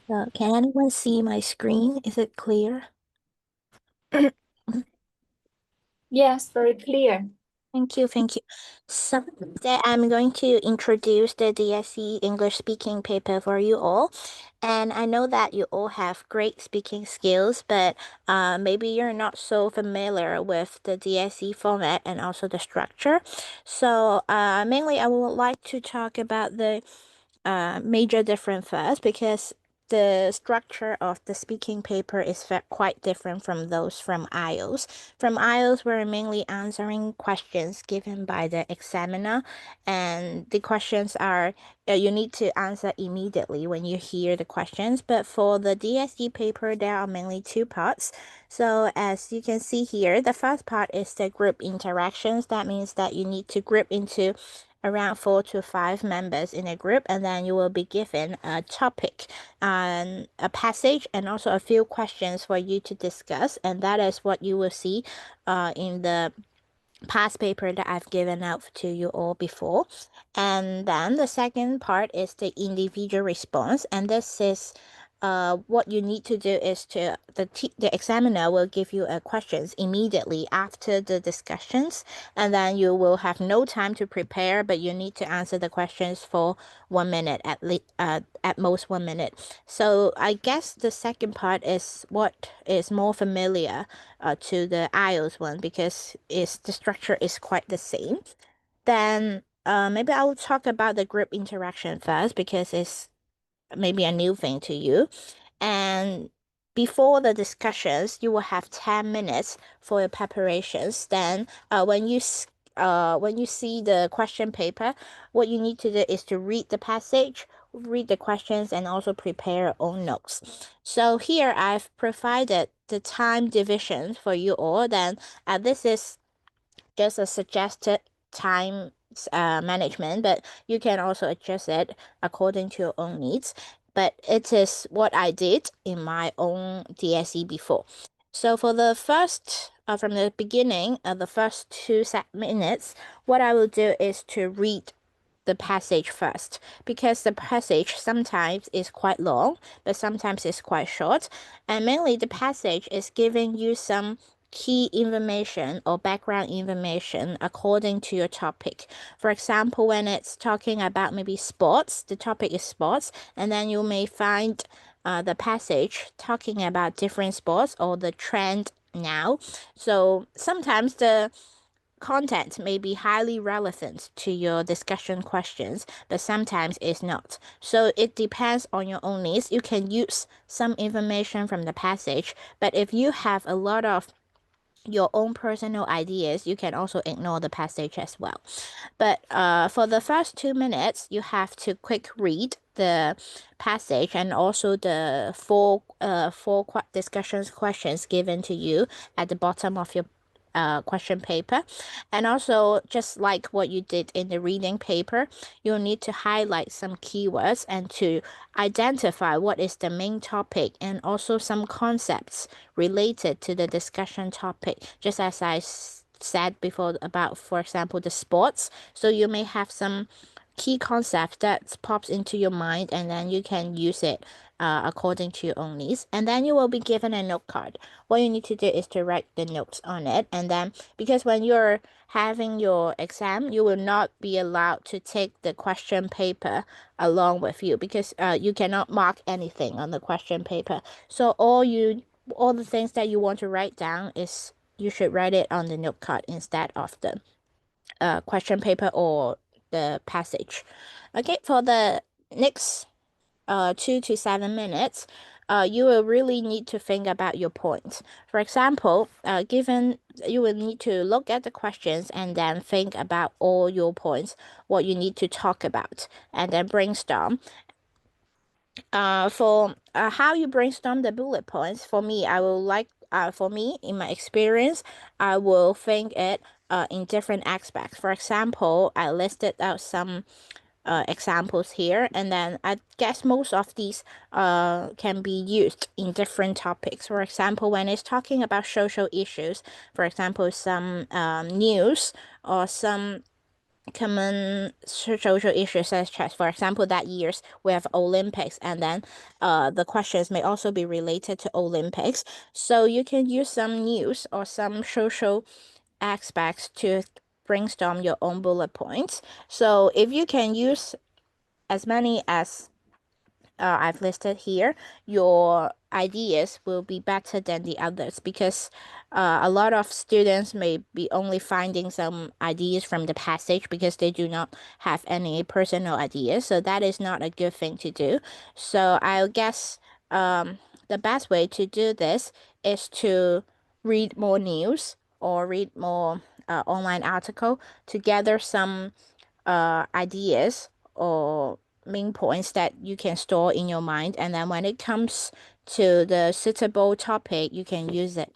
Can anyone see my screen? Is it clear? Yes, very clear. Thank you, thank you. So today I'm going to introduce the DSE English speaking paper for you all. And I know that you all have great speaking skills, but maybe you're not so familiar with the DSE format and also the structure. So mainly I would like to talk about the major difference first because the structure of the speaking paper is quite different from those from IELTS. From IELTS, we're mainly answering questions given by the examiner, and the questions are you need to answer immediately when you hear the questions. But for the DSE paper, there are mainly two parts. So as you can see here, the first part is the group interactions. That means that you need to group into around 4 to 5 members in a group, and then you will be given a topic and a passage and also a few questions for you to discuss, and that is what you will see in the past paper that I've given out to you all before. And then the second part is the individual response, and this is what you need to do is to the examiner will give you questions immediately after the discussions, and then you will have no time to prepare, but you need to answer the questions for 1 minute at least, at most 1 minute. So I guess the second part is what is more familiar to the IELTS one because the structure is quite the same. Then maybe I will talk about the group interaction first because it's maybe a new thing to you. And before the discussions, you will have 10 minutes for your preparations. Then when you see the question paper, what you need to do is to read the passage, read the questions, and also prepare your own notes. So here I've provided the time division for you all. Then this is just a suggested time management, but you can also adjust it according to your own needs. But it is what I did in my own DSE before. So for the first, from the beginning, the first 2 minutes, what I will do is to read the passage first because the passage sometimes is quite long, but sometimes it's quite short. And mainly the passage is giving you some key information or background information according to your topic. For example, when it's talking about maybe sports, the topic is sports, and then you may find the passage talking about different sports or the trend now. So sometimes the content may be highly relevant to your discussion questions, but sometimes it's not. So it depends on your own needs. You can use some information from the passage, but if you have a lot of your own personal ideas, you can also ignore the passage as well. But for the first 2 minutes, you have to quick read the passage and also the four discussions questions given to you at the bottom of your question paper. And also, just like what you did in the reading paper, you'll need to highlight some keywords and to identify what is the main topic and also some concepts related to the discussion topic, just as I said before about, for example, the sports. So you may have some key concept that pops into your mind and then you can use it according to your own needs. And then you will be given a note card. What you need to do is to write the notes on it. And then because when you're having your exam, you will not be allowed to take the question paper along with you because you cannot mark anything on the question paper. So all the things that you want to write down is you should write it on the note card instead of the question paper or the passage. Okay, for the next 2 to 7 minutes, you will really need to think about your points. For example, given you will need to look at the questions and then think about all your points, what you need to talk about, and then brainstorm. For how you brainstorm the bullet points, for me, I will like, for me, in my experience, I will think it in different aspects. For example, I listed out some examples here, and then I guess most of these can be used in different topics. For example, when it's talking about social issues, for example, some news or some common social issues such as, for example, that years we have Olympics, and then the questions may also be related to Olympics. So you can use some news or some social aspects to brainstorm your own bullet points. So if you can use as many as I've listed here, your ideas will be better than the others because a lot of students may be only finding some ideas from the passage because they do not have any personal ideas. So that is not a good thing to do. So I guess the best way to do this is to read more news or read more online article to gather some ideas or main points that you can store in your mind, and then when it comes to the suitable topic you can use it.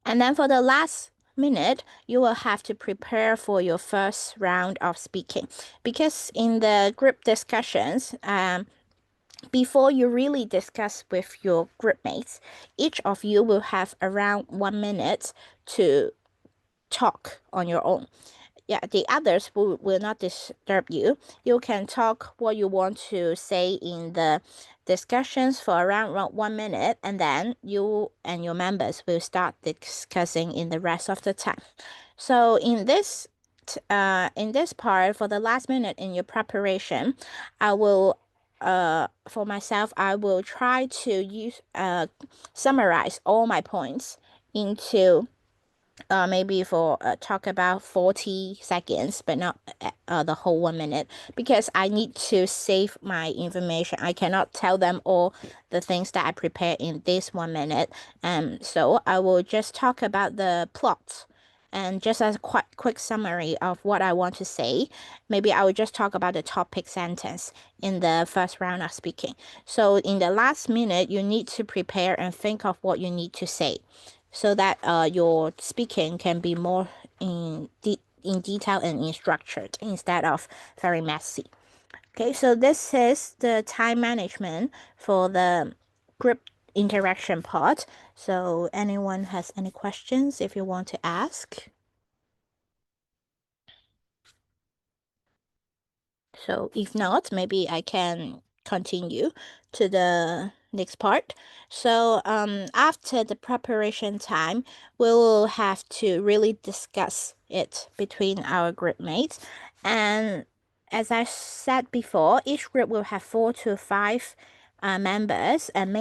And then for the last minute you will have to prepare for your first round of speaking, because in the group discussions, before you really discuss with your group mates, each of you will have around 1 minute to talk on your own. Yeah, the others will not disturb you. You can talk what you want to say in the discussions for around 1 minute, and then you and your members will start discussing in the rest of the time. So in this part, for the last minute in your preparation, I will for myself, I will try to summarize all my points into maybe for talk about 40 seconds, but not the whole 1 minute, because I need to save my information. I cannot tell them all the things that I prepare in this 1 minute. So I will just talk about the plot. And just as a quick summary of what I want to say, maybe I will just talk about the topic sentence in the first round of speaking. So in the last minute, you need to prepare and think of what you need to say, so that your speaking can be more in detail and in structured instead of very messy. Okay, so this is the time management for the group interaction part. So anyone has any questions if you want to ask? So if not, maybe I can continue to the next part. So after the preparation time, we will have to really discuss it between our group mates. And as I said before, each group will have 4 to 5 members, and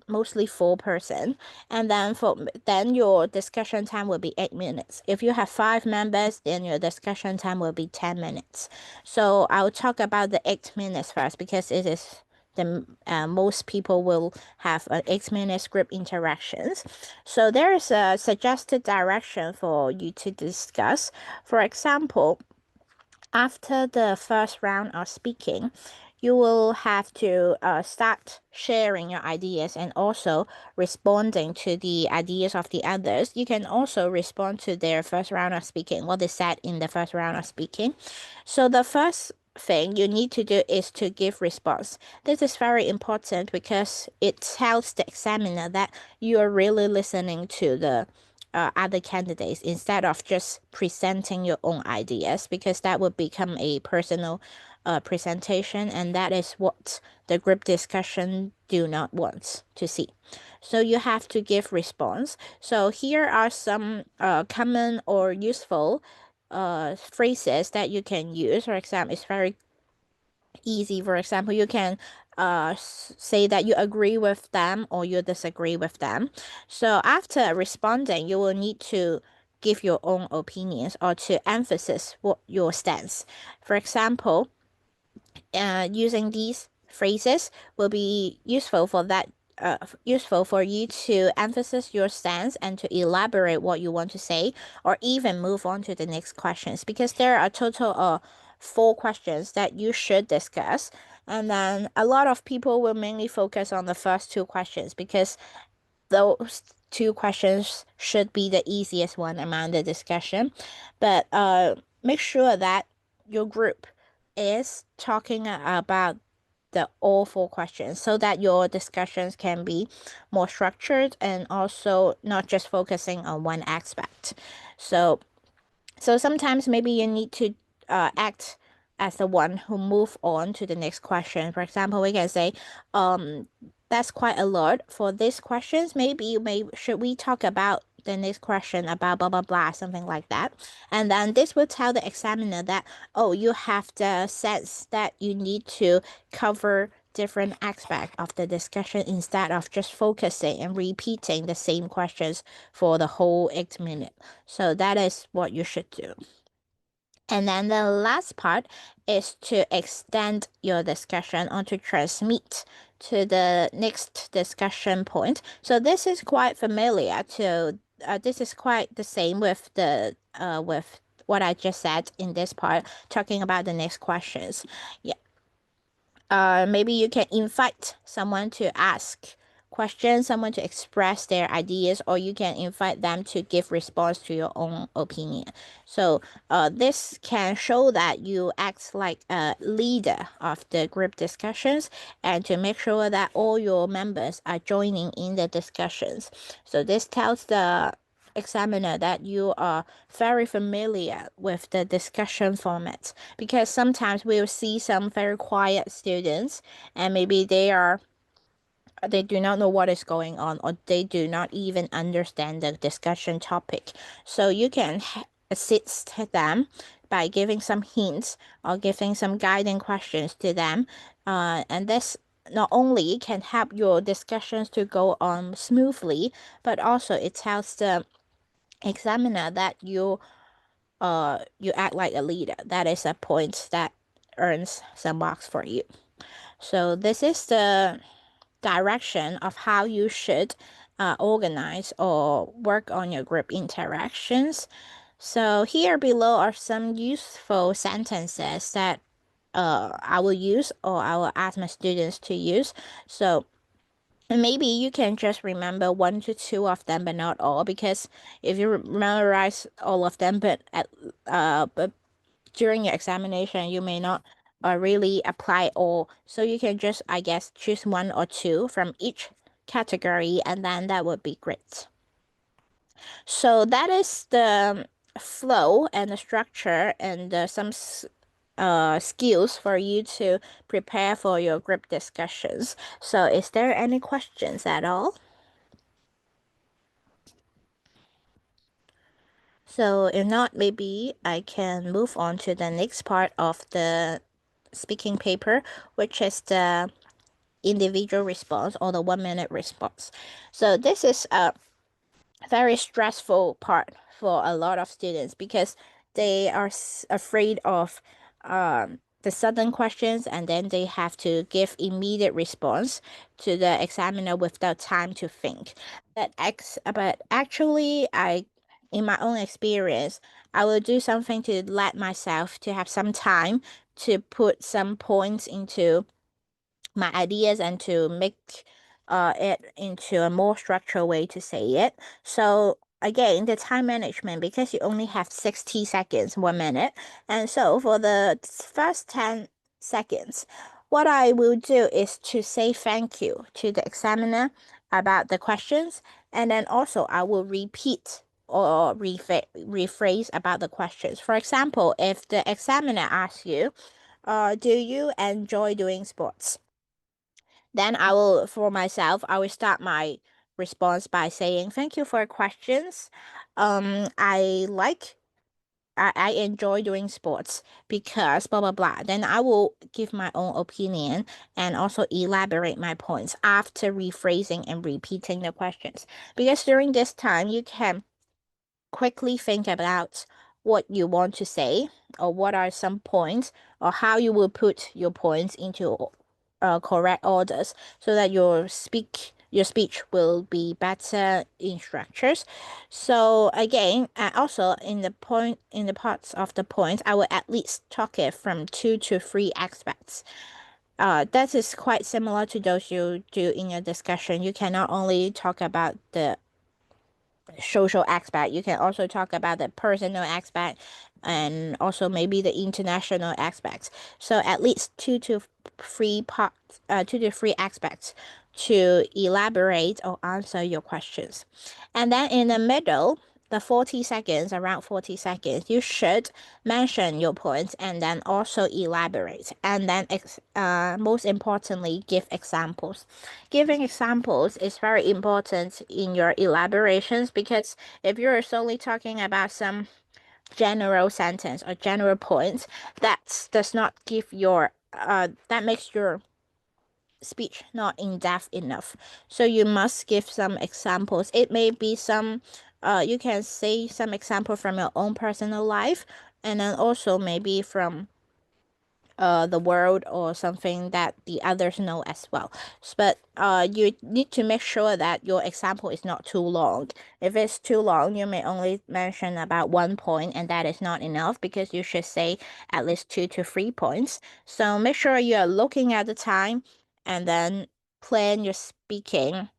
mostly 4 person. And then your discussion time will be 8 minutes. If you have 5 members, then your discussion time will be 10 minutes. So I'll talk about the 8 minutes first, because it is the most people will have an 8 minute group interactions. So there is a suggested direction for you to discuss. For example, after the first round of speaking, you will have to start sharing your ideas and also responding to the ideas of the others. You can also respond to their first round of speaking, what they said in the first round of speaking. So the first thing you need to do is to give response. This is very important because it tells the examiner that you are really listening to the other candidates instead of just presenting your own ideas, because that would become a personal presentation, and that is what the group discussion do not want to see. So you have to give response. So here are some common or useful phrases that you can use. For example, it's very easy. For example, you can say that you agree with them or you disagree with them. So after responding, you will need to give your own opinions or to emphasize what your stance. For example, using these phrases will be useful for you to emphasize your stance and to elaborate what you want to say, or even move on to the next questions, because there are a total of 4 questions that you should discuss. And then a lot of people will mainly focus on the first 2 questions, because those 2 questions should be the easiest one among the discussion. But make sure that your group is talking about the all 4 questions, so that your discussions can be more structured and also not just focusing on one aspect. So sometimes maybe you need to act as the one who move on to the next question. For example, we can say, that's quite a lot for these questions. Maybe should we talk about the next question about blah blah blah, something like that. And then this will tell the examiner that, oh, you have the sense that you need to cover different aspects of the discussion instead of just focusing and repeating the same questions for the whole 8 minutes. So that is what you should do. And then the last part is to extend your discussion or to transmit to the next discussion point. So this is quite familiar to, this is quite the same with the, with what I just said in this part, talking about the next questions. Yeah. Maybe you can invite someone to ask questions, someone to express their ideas, or you can invite them to give response to your own opinion. So this can show that you act like a leader of the group discussions and to make sure that all your members are joining in the discussions. So this tells the examiner that you are very familiar with the discussion format, because sometimes we'll see some very quiet students and maybe they do not know what is going on, or they do not even understand the discussion topic. So you can assist them by giving some hints or giving some guiding questions to them, and this not only can help your discussions to go on smoothly, but also it tells the examiner that you act like a leader. That is a point that earns some marks for you. So this is the direction of how you should organize or work on your group interactions. So here below are some useful sentences that I will use or I will ask my students to use. So maybe you can just remember 1 to 2 of them, but not all, because if you memorize all of them, but during your examination, you may not really apply all. So you can just, I guess, choose 1 or 2 from each category, and then that would be great. So that is the flow and the structure and some skills for you to prepare for your group discussions. So is there any questions at all? So if not, maybe I can move on to the next part of the speaking paper, which is the individual response or the 1 minute response. So this is a very stressful part for a lot of students because they are afraid of the sudden questions, and then they have to give immediate response to the examiner without time to think. But actually, in my own experience, I will do something to let myself to have some time to put some points into my ideas and to make it into a more structured way to say it. So again, the time management, because you only have 60 seconds, 1 minute. And so for the first 10 seconds, what I will do is to say thank you to the examiner about the questions. And then also I will repeat or rephrase about the questions. For example, if the examiner asks you, do you enjoy doing sports? Then for myself, I will start my response by saying, thank you for your questions. I enjoy doing sports because blah, blah, blah. Then I will give my own opinion and also elaborate my points after rephrasing and repeating the questions. Because during this time, you can quickly think about what you want to say or what are some points or how you will put your points into correct orders so that your speech will be better in structures. So again, also in the parts of the point, I will at least talk it from 2 to 3 aspects. That is quite similar to those you do in a discussion. You cannot only talk about the social aspect. You can also talk about the personal aspect and also maybe the international aspects. So at least 2 to 3 aspects to elaborate or answer your questions. And then in the middle, the 40 seconds, around 40 seconds, you should mention your points and then also elaborate. And then, most importantly, give examples. Giving examples is very important in your elaborations, because if you're solely talking about some general sentence or general points, that does not give your that makes your speech not in depth enough. So you must give some examples. It may be some you can say some example from your own personal life, and then also maybe from the world or something that the others know as well. But you need to make sure that your example is not too long. If it's too long, you may only mention about 1 point, and that is not enough, because you should say at least 2 to 3 points. So make sure you're looking at the time and then plan your speaking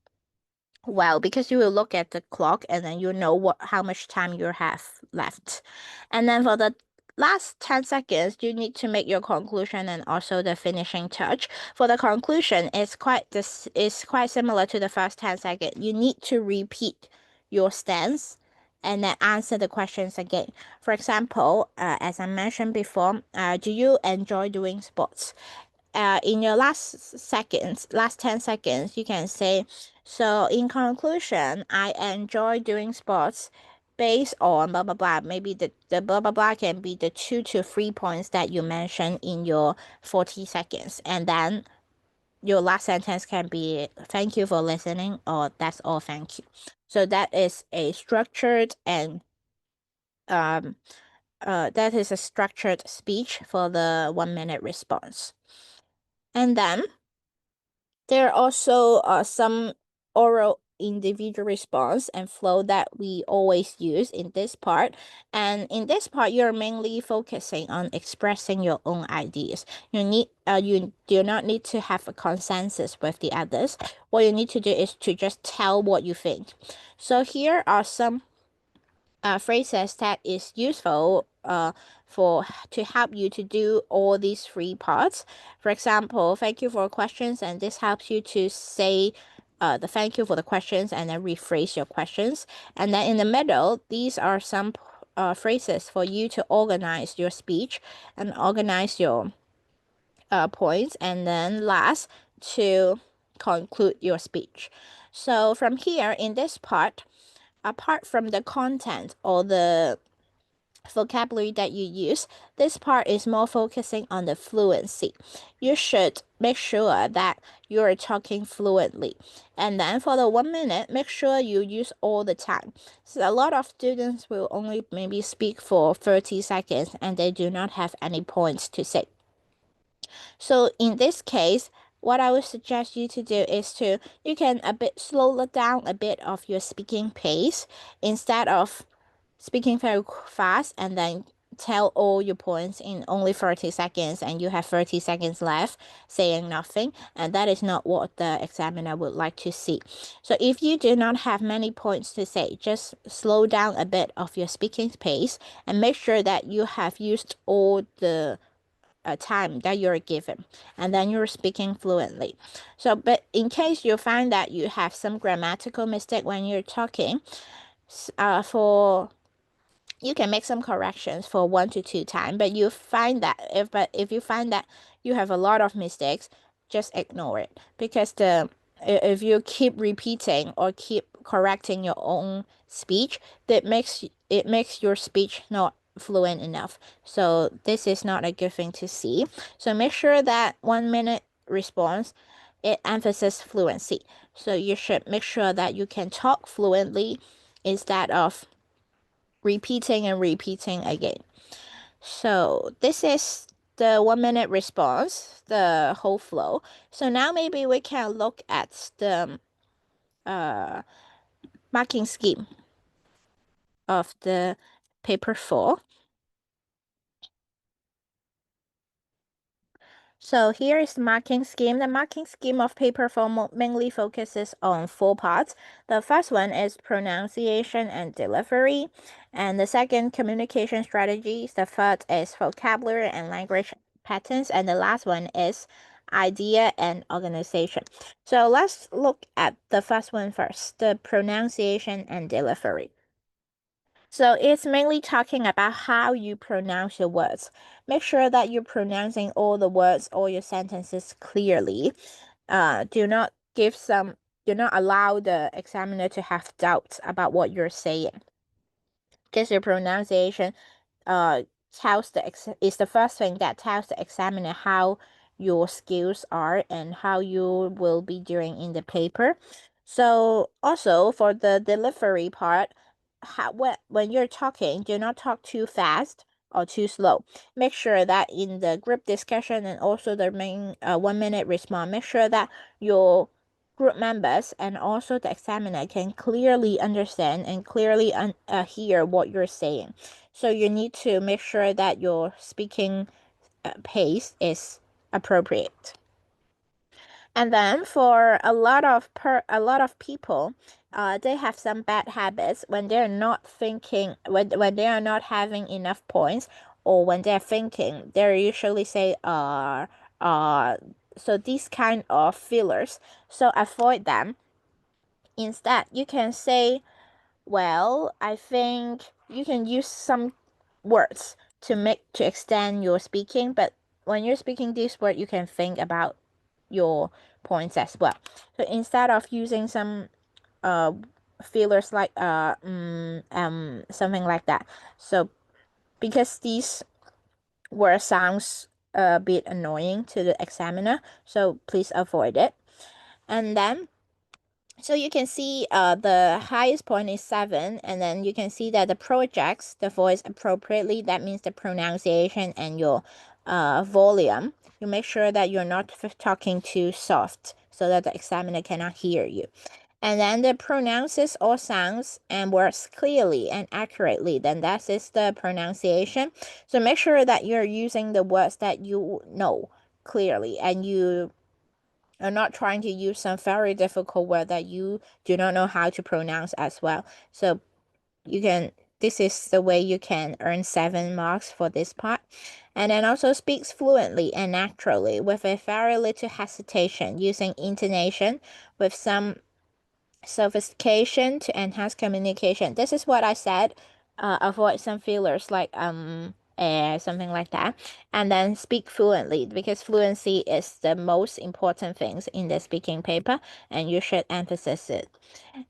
well, because you will look at the clock and then you know how much time you have left. And then for the last 10 seconds, you need to make your conclusion and also the finishing touch. For the conclusion, this is quite similar to the first 10 seconds. You need to repeat your stance and then answer the questions again. For example, as I mentioned before, do you enjoy doing sports? In your last 10 seconds, you can say, so in conclusion, I enjoy doing sports based on blah, blah, blah. Maybe the blah, blah, blah can be the 2 to 3 points that you mentioned in your 40 seconds. And then your last sentence can be, thank you for listening, or that's all, thank you. So that is a structured and that is a structured speech for the 1 minute response. And then there are also some oral individual response and flow that we always use in this part. And in this part, you're mainly focusing on expressing your own ideas. You do not need to have a consensus with the others. What you need to do is to just tell what you think. So here are some phrases that is useful for to help you to do all these three parts. For example, thank you for questions, and this helps you to say the thank you for the questions and then rephrase your questions. And then in the middle, these are some phrases for you to organize your speech and organize your points, and then last, to conclude your speech. So from here, in this part, apart from the content or the vocabulary that you use, this part is more focusing on the fluency. You should make sure that you're talking fluently. And then for the 1 minute, make sure you use all the time. So a lot of students will only maybe speak for 30 seconds and they do not have any points to say. So in this case, what I would suggest you to do is you can a bit slow down a bit of your speaking pace, instead of speaking very fast and then tell all your points in only 30 seconds and you have 30 seconds left saying nothing, and that is not what the examiner would like to see. So if you do not have many points to say, just slow down a bit of your speaking pace and make sure that you have used all the time that you're given, and then you're speaking fluently. So but in case you find that you have some grammatical mistake when you're talking, for you can make some corrections for 1 to 2 times, but if you find that you have a lot of mistakes, just ignore it, because if you keep repeating or keep correcting your own speech, it makes your speech not fluent enough. So this is not a good thing to see. So make sure that 1 minute response, it emphasizes fluency. So you should make sure that you can talk fluently instead of repeating and repeating again. So this is the 1 minute response, the whole flow. So now maybe we can look at the marking scheme of the paper 4. So here is the marking scheme. The marking scheme of paper 4 mainly focuses on 4 parts. The first one is pronunciation and delivery, and the second, communication strategies. The third is vocabulary and language patterns, and the last one is idea and organization. So let's look at the first one first, the pronunciation and delivery. So it's mainly talking about how you pronounce your words. Make sure that you're pronouncing all the words or your sentences clearly. Do not do not allow the examiner to have doubts about what you're saying. Because your pronunciation uh is the first thing that tells the examiner how your skills are and how you will be doing in the paper. So also for the delivery part, when you're talking, do not talk too fast or too slow. Make sure that in the group discussion and also the main 1 minute response, make sure that your group members and also the examiner can clearly understand and clearly hear what you're saying. So you need to make sure that your speaking pace is appropriate. And then for a lot of people, they have some bad habits when they're not thinking when they are not having enough points, or when they're thinking, they usually say uh. So these kind of fillers. So avoid them. Instead, you can say, well, I think you can use some words to extend your speaking, but when you're speaking this word, you can think about your points as well. So instead of using some uh fillers like something like that. So because these word sounds a bit annoying to the examiner, so please avoid it. And then so you can see the highest point is 7, and then you can see that the projects the voice appropriately. That means the pronunciation and your volume. You make sure that you're not talking too soft so that the examiner cannot hear you. And then the pronounces all sounds and words clearly and accurately. Then that is the pronunciation. So make sure that you're using the words that you know clearly, and you are not trying to use some very difficult word that you do not know how to pronounce as well. So this is the way you can earn 7 marks for this part. And then also speaks fluently and naturally with a very little hesitation, using intonation with some sophistication to enhance communication. This is what I said. Avoid some fillers like something like that, and then speak fluently, because fluency is the most important things in the speaking paper, and you should emphasize it.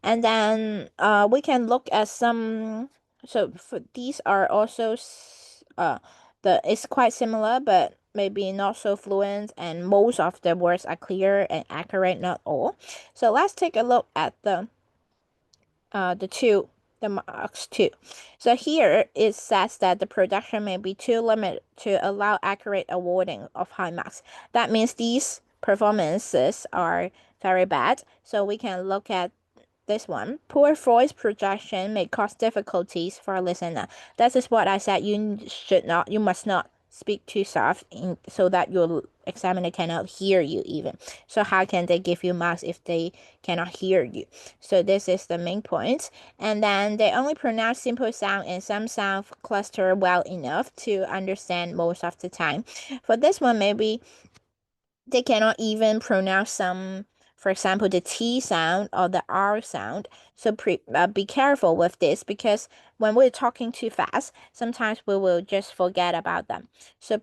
And then we can look at some. So for these are also it's quite similar, but maybe not so fluent, and most of the words are clear and accurate, not all. So let's take a look at the marks two. So here it says that the production may be too limited to allow accurate awarding of high marks. That means these performances are very bad. So we can look at this one. Poor voice projection may cause difficulties for a listener. That is what I said. You must not speak too soft so that your examiner cannot hear you even. So how can they give you marks if they cannot hear you? So this is the main point. And then they only pronounce simple sound and some sound cluster well enough to understand most of the time. For this one, maybe they cannot even pronounce some, for example, the T sound or the R sound. So be careful with this, because when we're talking too fast, sometimes we will just forget about them. So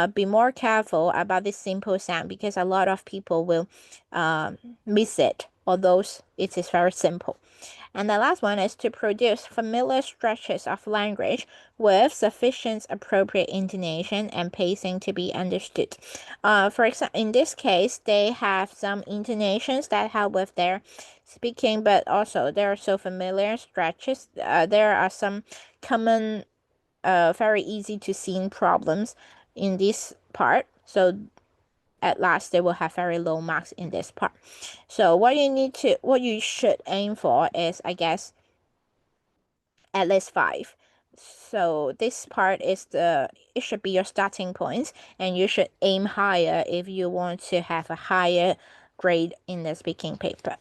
be more careful about this simple sound, because a lot of people will miss it, although it is very simple. And the last one is to produce familiar stretches of language with sufficient appropriate intonation and pacing to be understood. For example, in this case, they have some intonations that help with their speaking, but also there are so familiar stretches. There are some common, very easy to see problems in this part. So at last they will have very low marks in this part. So what you should aim for is, I guess, at least 5. So this part it should be your starting point, and you should aim higher if you want to have a higher grade in the speaking paper.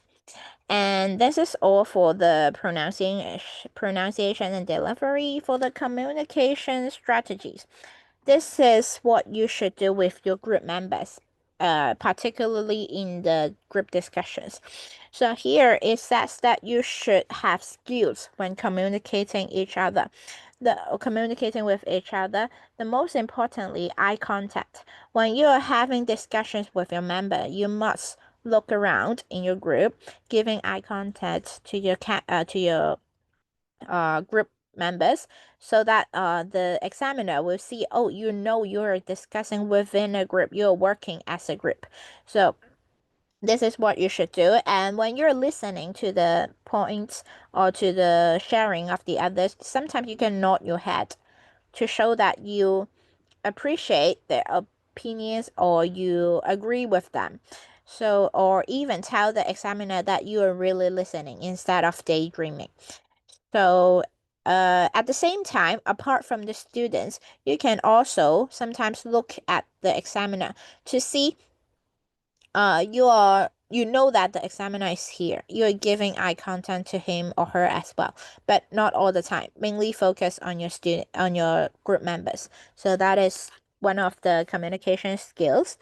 And this is all for the pronunciation and delivery. For the communication strategies, this is what you should do with your group members. particularly in the group discussions. So here it says that you should have skills when communicating communicating with each other. The most importantly, eye contact. When you are having discussions with your member, you must look around in your group, giving eye contact to your group members, so that the examiner will see, oh, you're discussing within a group, you're working as a group. So this is what you should do. And when you're listening to the points or to the sharing of the others, sometimes you can nod your head to show that you appreciate their opinions or you agree with them. So, or even tell the examiner that you are really listening instead of daydreaming. So, at the same time, apart from the students, you can also sometimes look at the examiner to see you know that the examiner is here. You're giving eye contact to him or her as well, but not all the time. Mainly focus on your group members. So that is one of the communication skills.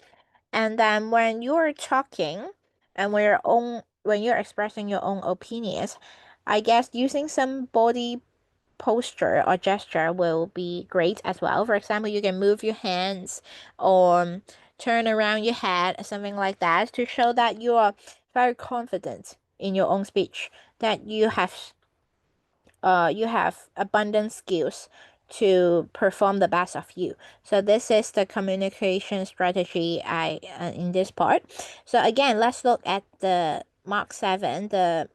And then when you're talking and when you're expressing your own opinions, I guess using some body posture or gesture will be great as well. For example, you can move your hands or turn around your head, something like that, to show that you are very confident in your own speech, that you have abundant skills to perform the best of you. So this is the communication strategy I in this part. So again, let's look at the Mark 7, the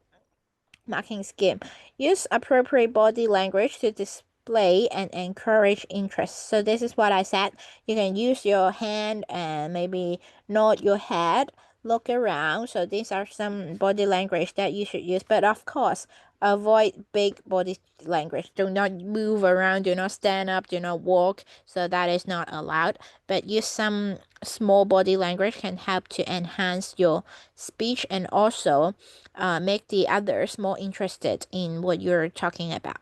marking scheme. Use appropriate body language to display and encourage interest. So this is what I said. You can use your hand and maybe nod your head, look around. So these are some body language that you should use. But of course, avoid big body language. Do not move around, do not stand up, do not walk. So that is not allowed. But use some small body language can help to enhance your speech and also make the others more interested in what you're talking about.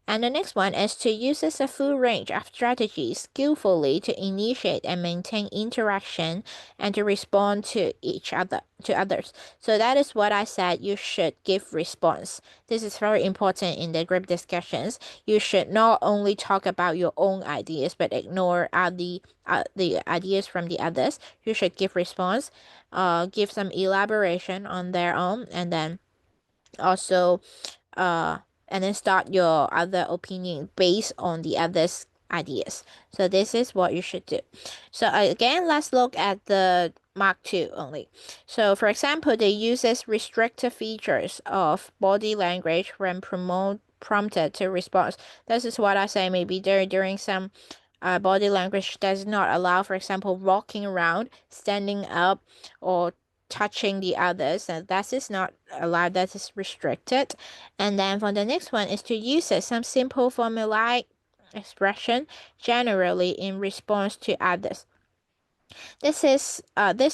And the next one is to use a full range of strategies skillfully to initiate and maintain interaction and to respond to others. So that is what I said. You should give response. This is very important in the group discussions. You should not only talk about your own ideas but ignore the ideas from the others. You should give response, give some elaboration on their own, and then also uh and then start your other opinion based on the others ideas. So this is what you should do. So again, let's look at the Mark 2 only. So for example, they uses restrictive features of body language when prompted to respond. This is what I say. Maybe during some body language does not allow, for example, walking around, standing up, or touching the others, and that is not allowed, that is restricted. And then for the next one is to use some simple formulaic expression generally in response to others. This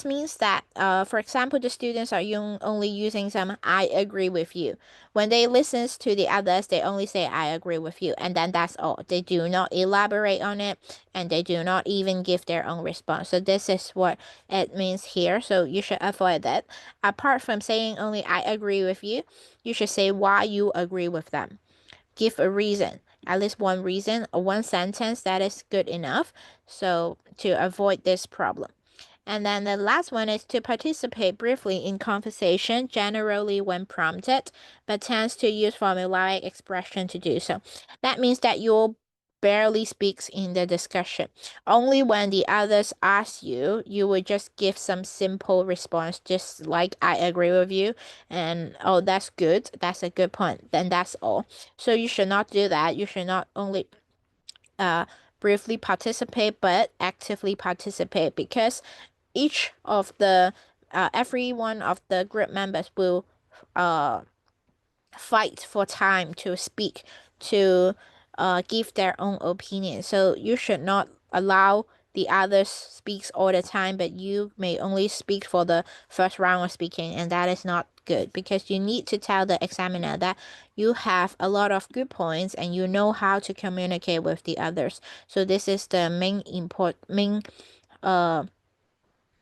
means that for example, the students are only using some I agree with you. When they listen to the others, they only say I agree with you, and then that's all. They do not elaborate on it, and they do not even give their own response. So this is what it means here. So you should avoid that. Apart from saying only I agree with you should say why you agree with them. Give a reason, at least one reason or one sentence that is good enough. So to avoid this problem. And then the last one is to participate briefly in conversation, generally when prompted, but tends to use formulaic expression to do so. That means that you barely speaks in the discussion. Only when the others ask you, you would just give some simple response, just like I agree with you, and oh, that's good, that's a good point. Then that's all. So you should not do that. You should not only uh briefly participate, but actively participate, because each of the every one of the group members will uh fight for time to speak, to give their own opinion. So you should not allow the others speaks all the time, but you may only speak for the first round of speaking, and that is not good, because you need to tell the examiner that you have a lot of good points and you know how to communicate with the others. So this is the main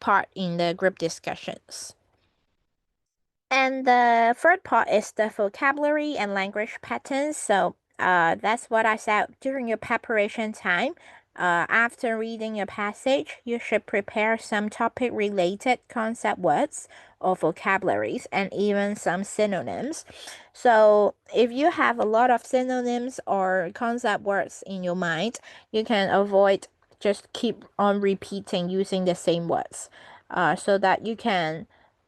part in the group discussions. And the third part is the vocabulary and language patterns. So that's what I said during your preparation time. After reading a passage, you should prepare some topic-related concept words or vocabularies and even some synonyms. So if you have a lot of synonyms or concept words in your mind, you can avoid just keep on repeating using the same words, so that you can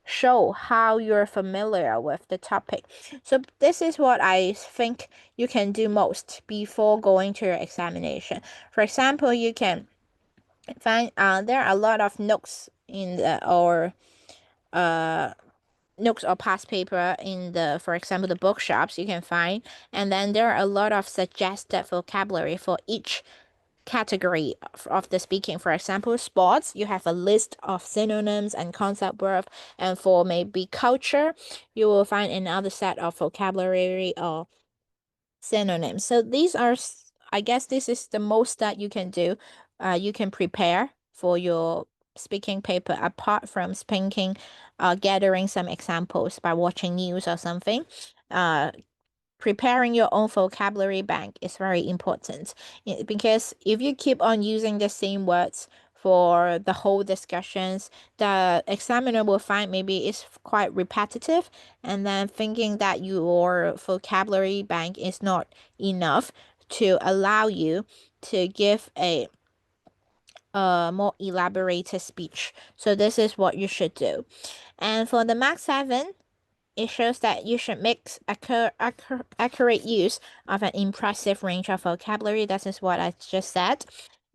show how you're familiar with the topic. So this is what I think you can do most before going to your examination. For example, you can find there are a lot of notes in the or notes or past paper in the, for example, the bookshops you can find, and then there are a lot of suggested vocabulary for each category of the speaking. For example, sports, you have a list of synonyms and concept words, and for maybe culture, you will find another set of vocabulary or synonyms. So these are, I guess, this is the most that you can do. You can prepare for your speaking paper apart from speaking, gathering some examples by watching news or something. Preparing your own vocabulary bank is very important, because if you keep on using the same words for the whole discussions, the examiner will find maybe it's quite repetitive, and then thinking that your vocabulary bank is not enough to allow you to give a more elaborated speech. So this is what you should do. And for the Mark 7, it shows that you should make accurate use of an impressive range of vocabulary. That is what I just said.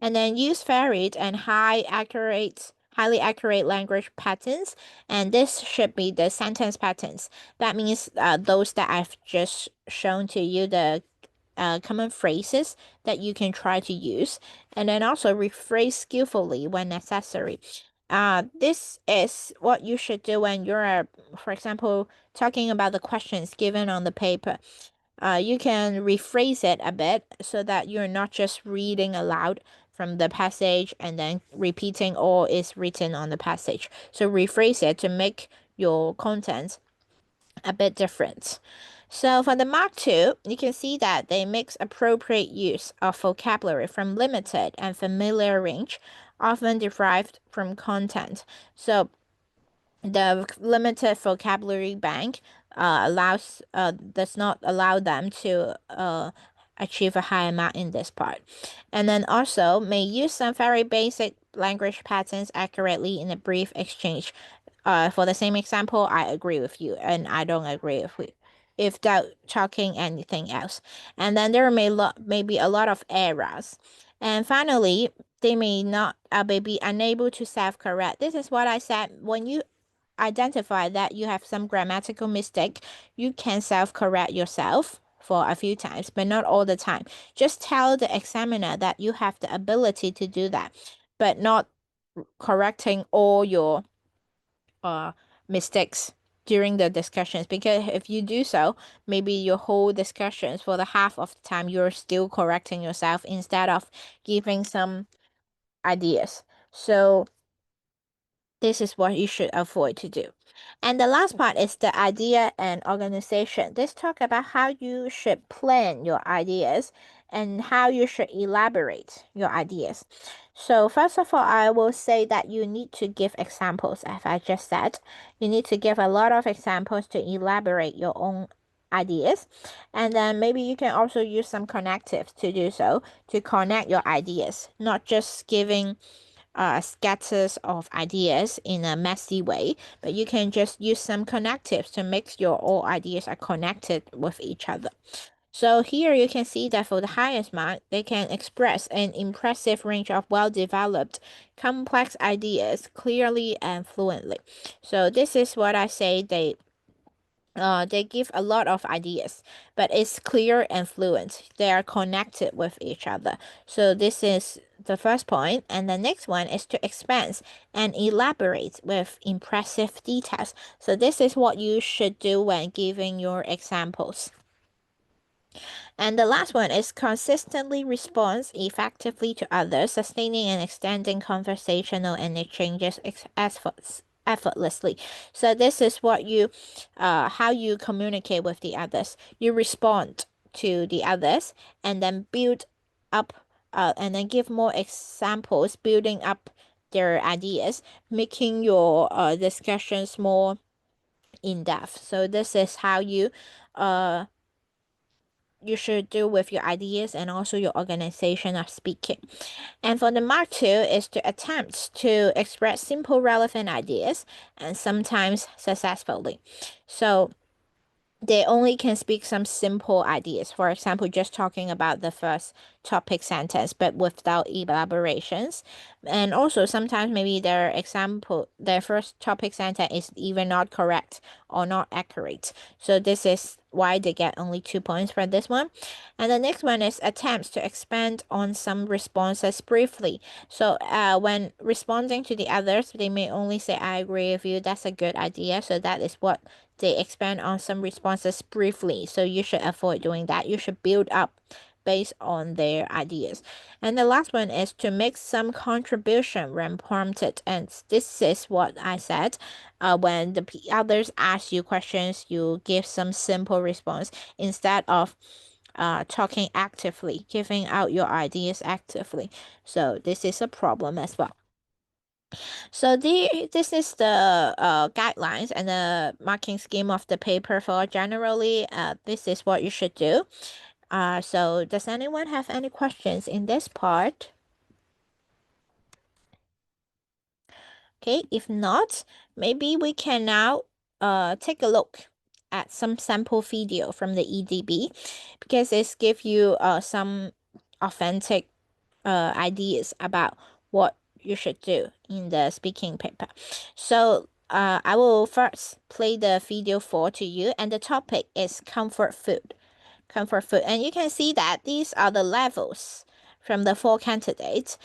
And then use varied and highly accurate language patterns. And this should be the sentence patterns. That means those that I've just shown to you, the common phrases that you can try to use. And then also rephrase skillfully when necessary. This is what you should do when you're, for example, talking about the questions given on the paper. You can rephrase it a bit so that you're not just reading aloud from the passage and then repeating all is written on the passage. So rephrase it to make your content a bit different. So for the Mark 2, you can see that they mix appropriate use of vocabulary from limited and familiar range, often derived from content. So the limited vocabulary bank does not allow them to achieve a high amount in this part. And then also may use some very basic language patterns accurately in a brief exchange. For the same example, I agree with you and I don't agree with you, without talking anything else. And then there may be a lot of errors. And finally, they may be unable to self-correct. This is what I said. When you identify that you have some grammatical mistake, you can self-correct yourself for a few times, but not all the time. Just tell the examiner that you have the ability to do that, but not correcting all your mistakes during the discussions, because if you do so, maybe your whole discussions for the half of the time you're still correcting yourself instead of giving some ideas. So this is what you should avoid to do. And the last part is the idea and organization. This talk about how you should plan your ideas and how you should elaborate your ideas. So first of all, I will say that you need to give examples, as I just said. You need to give a lot of examples to elaborate your own ideas. And then maybe you can also use some connectives to do so, to connect your ideas, not just giving scatters of ideas in a messy way, but you can just use some connectives to make your all ideas are connected with each other. So here you can see that for the highest mark, they can express an impressive range of well-developed, complex ideas clearly and fluently. So this is what I say they give a lot of ideas, but it's clear and fluent. They are connected with each other. So this is the first point. And the next one is to expand and elaborate with impressive details. So this is what you should do when giving your examples. And the last one is consistently responds effectively to others, sustaining and extending conversational and exchanges effortlessly. So this is what you, how you communicate with the others. You respond to the others and then build up, and then give more examples, building up their ideas, making your discussions more in depth. So this is how uh you should do with your ideas and also your organization of speaking. And for the mark 2 is to attempt to express simple relevant ideas and sometimes successfully. So they only can speak some simple ideas. For example, just talking about the first topic sentence, but without elaborations. And also sometimes maybe their first topic sentence is even not correct or not accurate. So this is why they get only 2 points for this one. And the next one is attempts to expand on some responses briefly. So when responding to the others, they may only say, I agree with you, that's a good idea. So that is what they expand on some responses briefly. So you should avoid doing that. You should build up based on their ideas. And the last one is to make some contribution when prompted. And this is what I said. When the others ask you questions, you give some simple response instead of talking actively, giving out your ideas actively. So this is a problem as well. So this is the guidelines and the marking scheme of the paper for generally this is what you should do. So does anyone have any questions in this part? Okay, if not, maybe we can now take a look at some sample video from the EDB because it's give you some authentic ideas about what you should do in the speaking paper. So I will first play the video 4 to you, and the topic is comfort food. Comfort food. And you can see that these are the levels from the 4 candidates.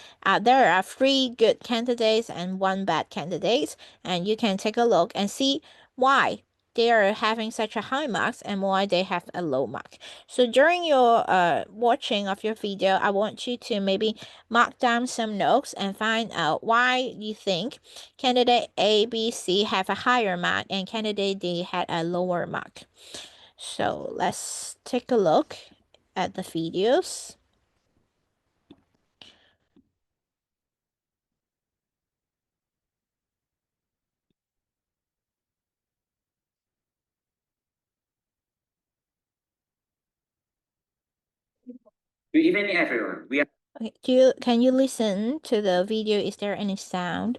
There are 3 good candidates and 1 bad candidate, and you can take a look and see why they are having such a high marks and why they have a low mark. So during your watching of your video, I want you to maybe mark down some notes and find out why you think candidate A, B, C have a higher mark and candidate D had a lower mark. So let's take a look at the videos. Good evening, everyone. We are Okay, can you listen to the video? Is there any sound?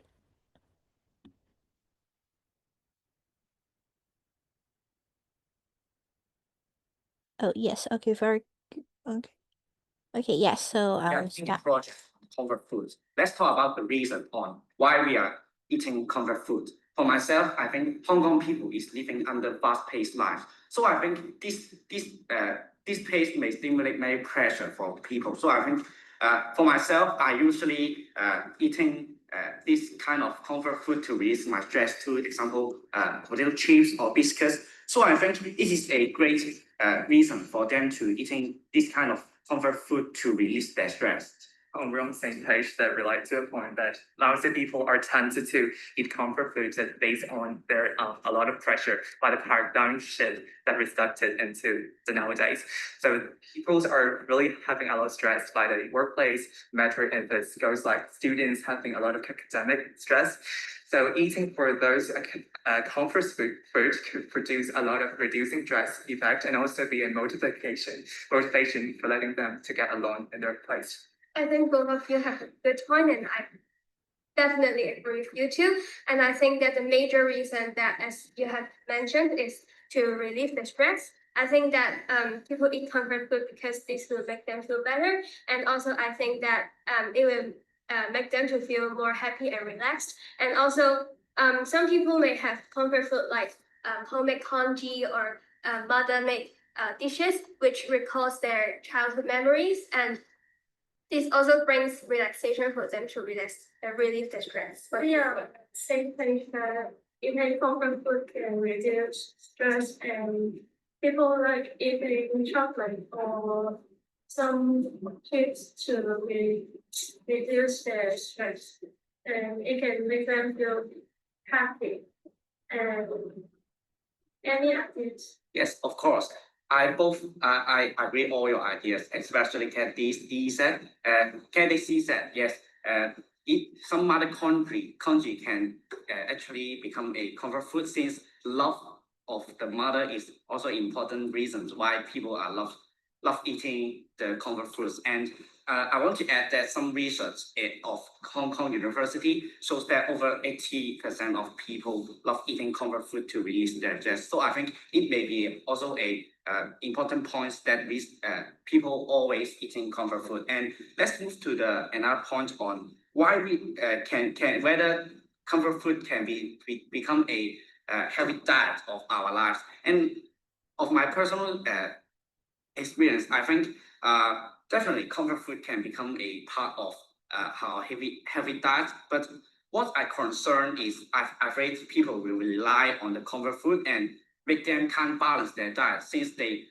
Oh yes, okay, very good. Okay. Okay, yes, so I'll start. project comfort food. Let's talk about the reason on why we are eating comfort food. For myself, I think Hong Kong people is living under fast-paced life. So I think this pace may stimulate many pressure for people. So I think for myself, I usually eating this kind of comfort food to release my stress. To example, potato chips or biscuits. So I think it is a great reason for them to eating this kind of comfort food to release their stress. We're on the same page that relate to a point that lots of people are tempted to eat comfort foods that based on their a lot of pressure by the paradigm shift that resulted into the nowadays. So people are really having a lot of stress by the workplace, matter if it goes like students having a lot of academic stress. So eating for those comfort food could produce a lot of reducing stress effect and also be a motivation for letting them to get along in their place. I think both of you have a good point, and I definitely agree with you too. And I think that the major reason that, as you have mentioned, is to relieve the stress. I think that people eat comfort food because this will make them feel better, and also I think that it will make them to feel more happy and relaxed. And also, some people may have comfort food like homemade congee or mother-made dishes, which recalls their childhood memories, and this also brings relaxation for them to relieve the stress. But yeah, same thing that eating comfort food can reduce stress and people like eating chocolate or some chips to reduce their stress, and it can make them feel happy. And any ideas? Yes, of course. I agree all your ideas, especially Candy said. Candy said yes. Some other country can actually become a comfort food, since love of the mother is also important reasons why people are love eating the comfort foods. And I want to add that some research of Hong Kong University shows that over 80% of people love eating comfort food to release their stress. So I think it may be also a important point that people always eating comfort food. And let's move to another point on why we can whether comfort food can become a healthy diet of our lives. And of my personal experience, I think definitely comfort food can become a part of our heavy diet. But what I concern is I'm afraid people will rely on the comfort food and make them can't balance their diet, since they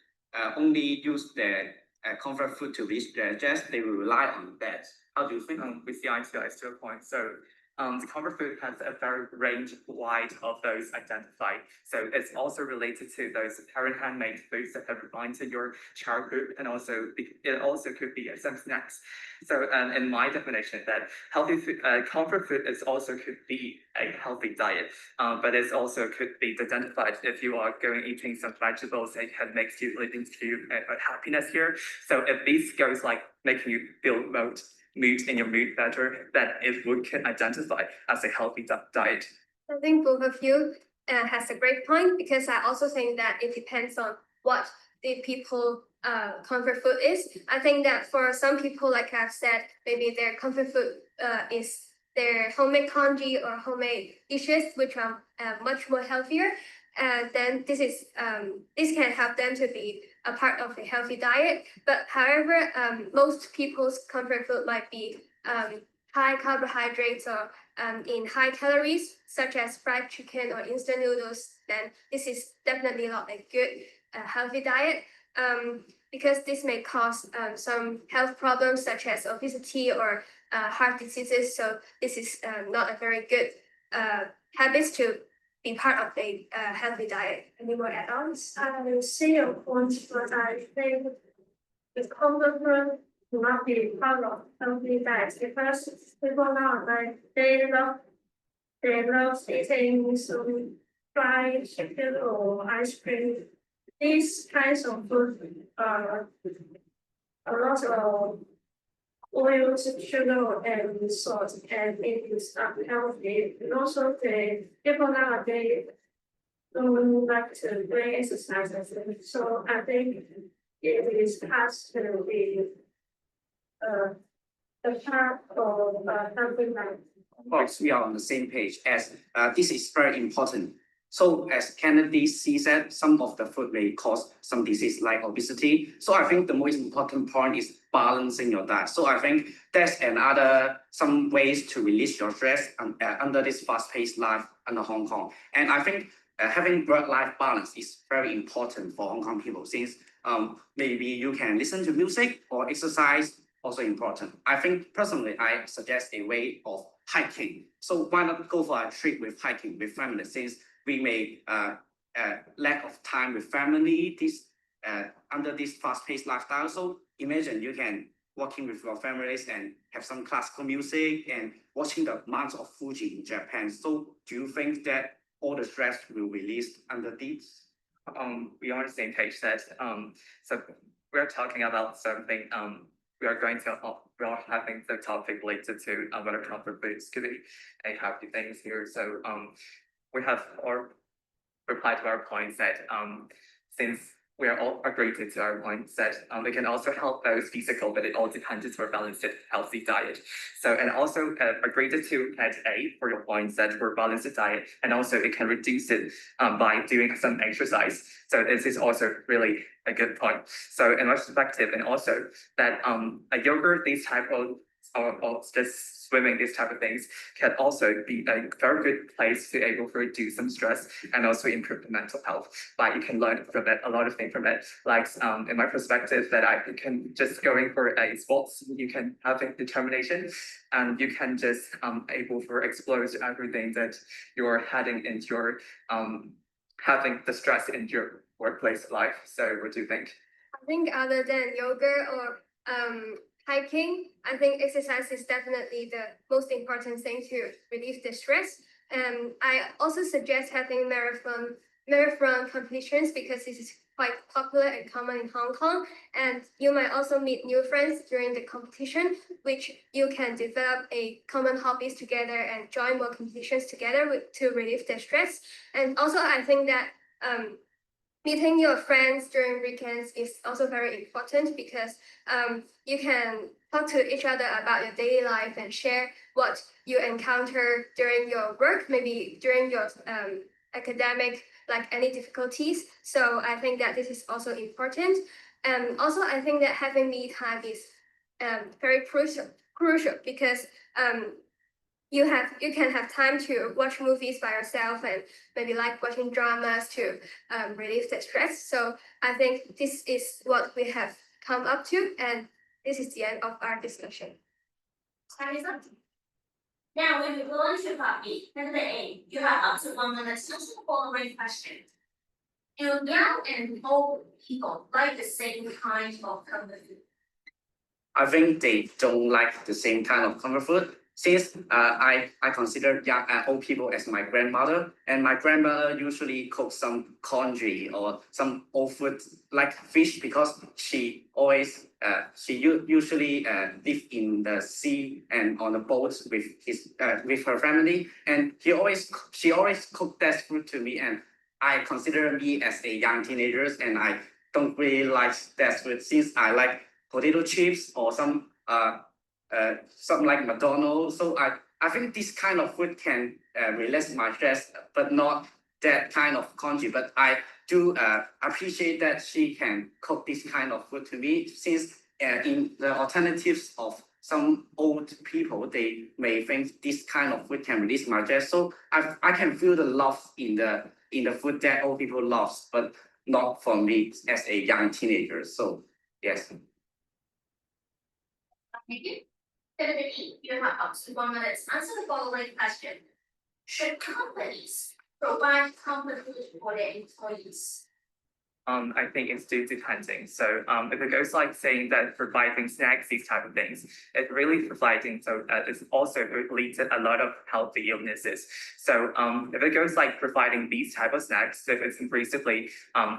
only use their comfort food to reach their stress. They will rely on that. How do you think? With the ICI to a point. So the comfort food has a very range wide of those identified. So it's also related to those parent handmade foods that have reminded your childhood, and also it also could be some snacks. So in my definition, that healthy food, comfort food is also could be a healthy diet, but it also could be identified if you are going eating some vegetables, it can make you living to happiness here. So if this goes like making you feel mood in your mood better, then it would can identify as a healthy diet. I think both of you has a great point, because I also think that it depends on what the people comfort food is. I think that for some people, like I've said, maybe their comfort food is their homemade congee or homemade dishes, which are much more healthier. Then this can help them to be a part of a healthy diet. But however, most people's comfort food might be high carbohydrates or in high calories, such as fried chicken or instant noodles. Then this is definitely not a good healthy diet, because this may cause some health problems such as obesity or heart diseases. So this is not a very good habit to be part of a healthy diet. Any more add-ons? I see your point, but I think the comfort food will not be part of healthy diet, because people nowadays they love eating some fried chicken or ice cream. These kinds of food are a lot of oil, sugar, and salt, and it is unhealthy. And also, the people nowadays don't like to do exercises, so I think has to be a part of something like. Of course, we are on the same page, as this is very important. So as Kennedy said, some of the food may cause some disease like obesity. So I think the most important point is balancing your diet. So I think that's some ways to release your stress under this fast-paced life under Hong Kong. And I think having work-life balance is very important for Hong Kong people, since maybe you can listen to music or exercise, also important. I think personally, I suggest a way of hiking. So why not go for a trip with hiking with family, since we may lack of time with family under this fast-paced lifestyle. So imagine you can walking with your families and have some classical music and watching the Mount of Fuji in Japan. So do you think that all the stress will release under this? We are on the same page that so we're talking about something we are having the topic related to whether comfort foods could be a happy things here. So we have our reply to our points that since we are all agreed to our points that we can also help those physical, but it all depends for balanced healthy diet. So and also agreed to at A for your points that for balanced diet, and also it can reduce it by doing some exercise. So this is also really a good point. So in my perspective, and also that a yogurt, these type of or just swimming, these type of things can also be a very good place to able to reduce some stress and also improve the mental health. Like you can learn from it a lot of things from it. Like in my perspective, that I can just going for a sports, you can have a determination, and you can just able to explore everything that you're heading into your having the stress in your workplace life. So what do you think? I think other than yoga or hiking, I think exercise is definitely the most important thing to relieve the stress. And I also suggest having marathon competitions because this is quite popular and common in Hong Kong. And you might also meet new friends during the competition, which you can develop a common hobbies together and join more competitions together to relieve the stress. And also, I think that meeting your friends during weekends is also very important because you can talk to each other about your daily life and share what you encounter during your work, maybe during your academic, like any difficulties. So I think that this is also important. And also, I think that having me time is very crucial because you can have time to watch movies by yourself and maybe like watching dramas to relieve the stress. So I think this is what we have come up to, and this is the end of our discussion. Time is up. Now we will go on to part B. Number A, you have up to 1 minute to answer the following question. Do young and old people like the same kind of comfort food? I think they don't like the same kind of comfort food. Since I consider young old people as my grandmother, and my grandmother usually cooks some congee or some old food like fish because she always usually live in the sea and on the boats with her family, and she always cook that food to me, and I consider me as a young teenagers, and I don't really like that food since I like potato chips or some like McDonald's. So I think this kind of food can release my stress, but not that kind of congee. But I do appreciate that she can cook this kind of food to me, since in the alternatives of some old people, they may think this kind of food can release my stress. So I can feel the love in the food that old people love, but not for me as a young teenager. So yes. Thank you. Number B, you have up to 1 minute to answer the following question. Should companies provide comfort food for their employees? I think it's depending. So if it goes like saying that providing snacks, these type of things, it's really providing, so it's also leads to a lot of healthy illnesses. So if it goes like providing these type of snacks, if it's basically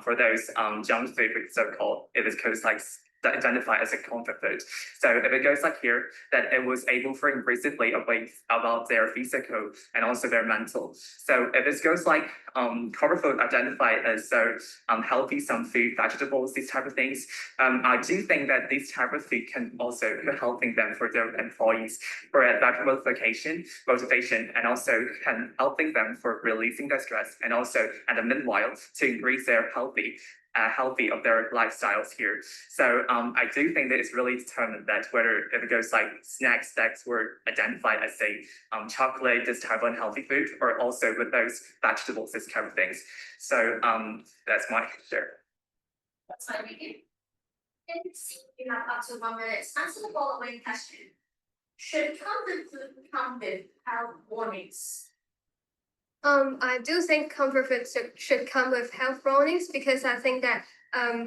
for those junk food, so-called, if it goes like identified as a comfort food. So if it goes like here, that it was able for increasingly away about their physical and also their mental. So if it goes like comfort food identified as healthy, some food, vegetables, these type of things, I do think that these type of food can also be helping them for their employees for a better motivation, and also can helping them for releasing their stress, and also at the meanwhile to increase their healthy of their lifestyles here. So I do think that it's really determined that whether if it goes like snacks that were identified as say chocolate, this type of unhealthy food, or also with those vegetables, this kind of things. So that's my share. That's fine, thank you. Number C, you have up to 1 minute to answer the following question. Should comfort food come with health warnings? I do think comfort food should come with health warnings because I think that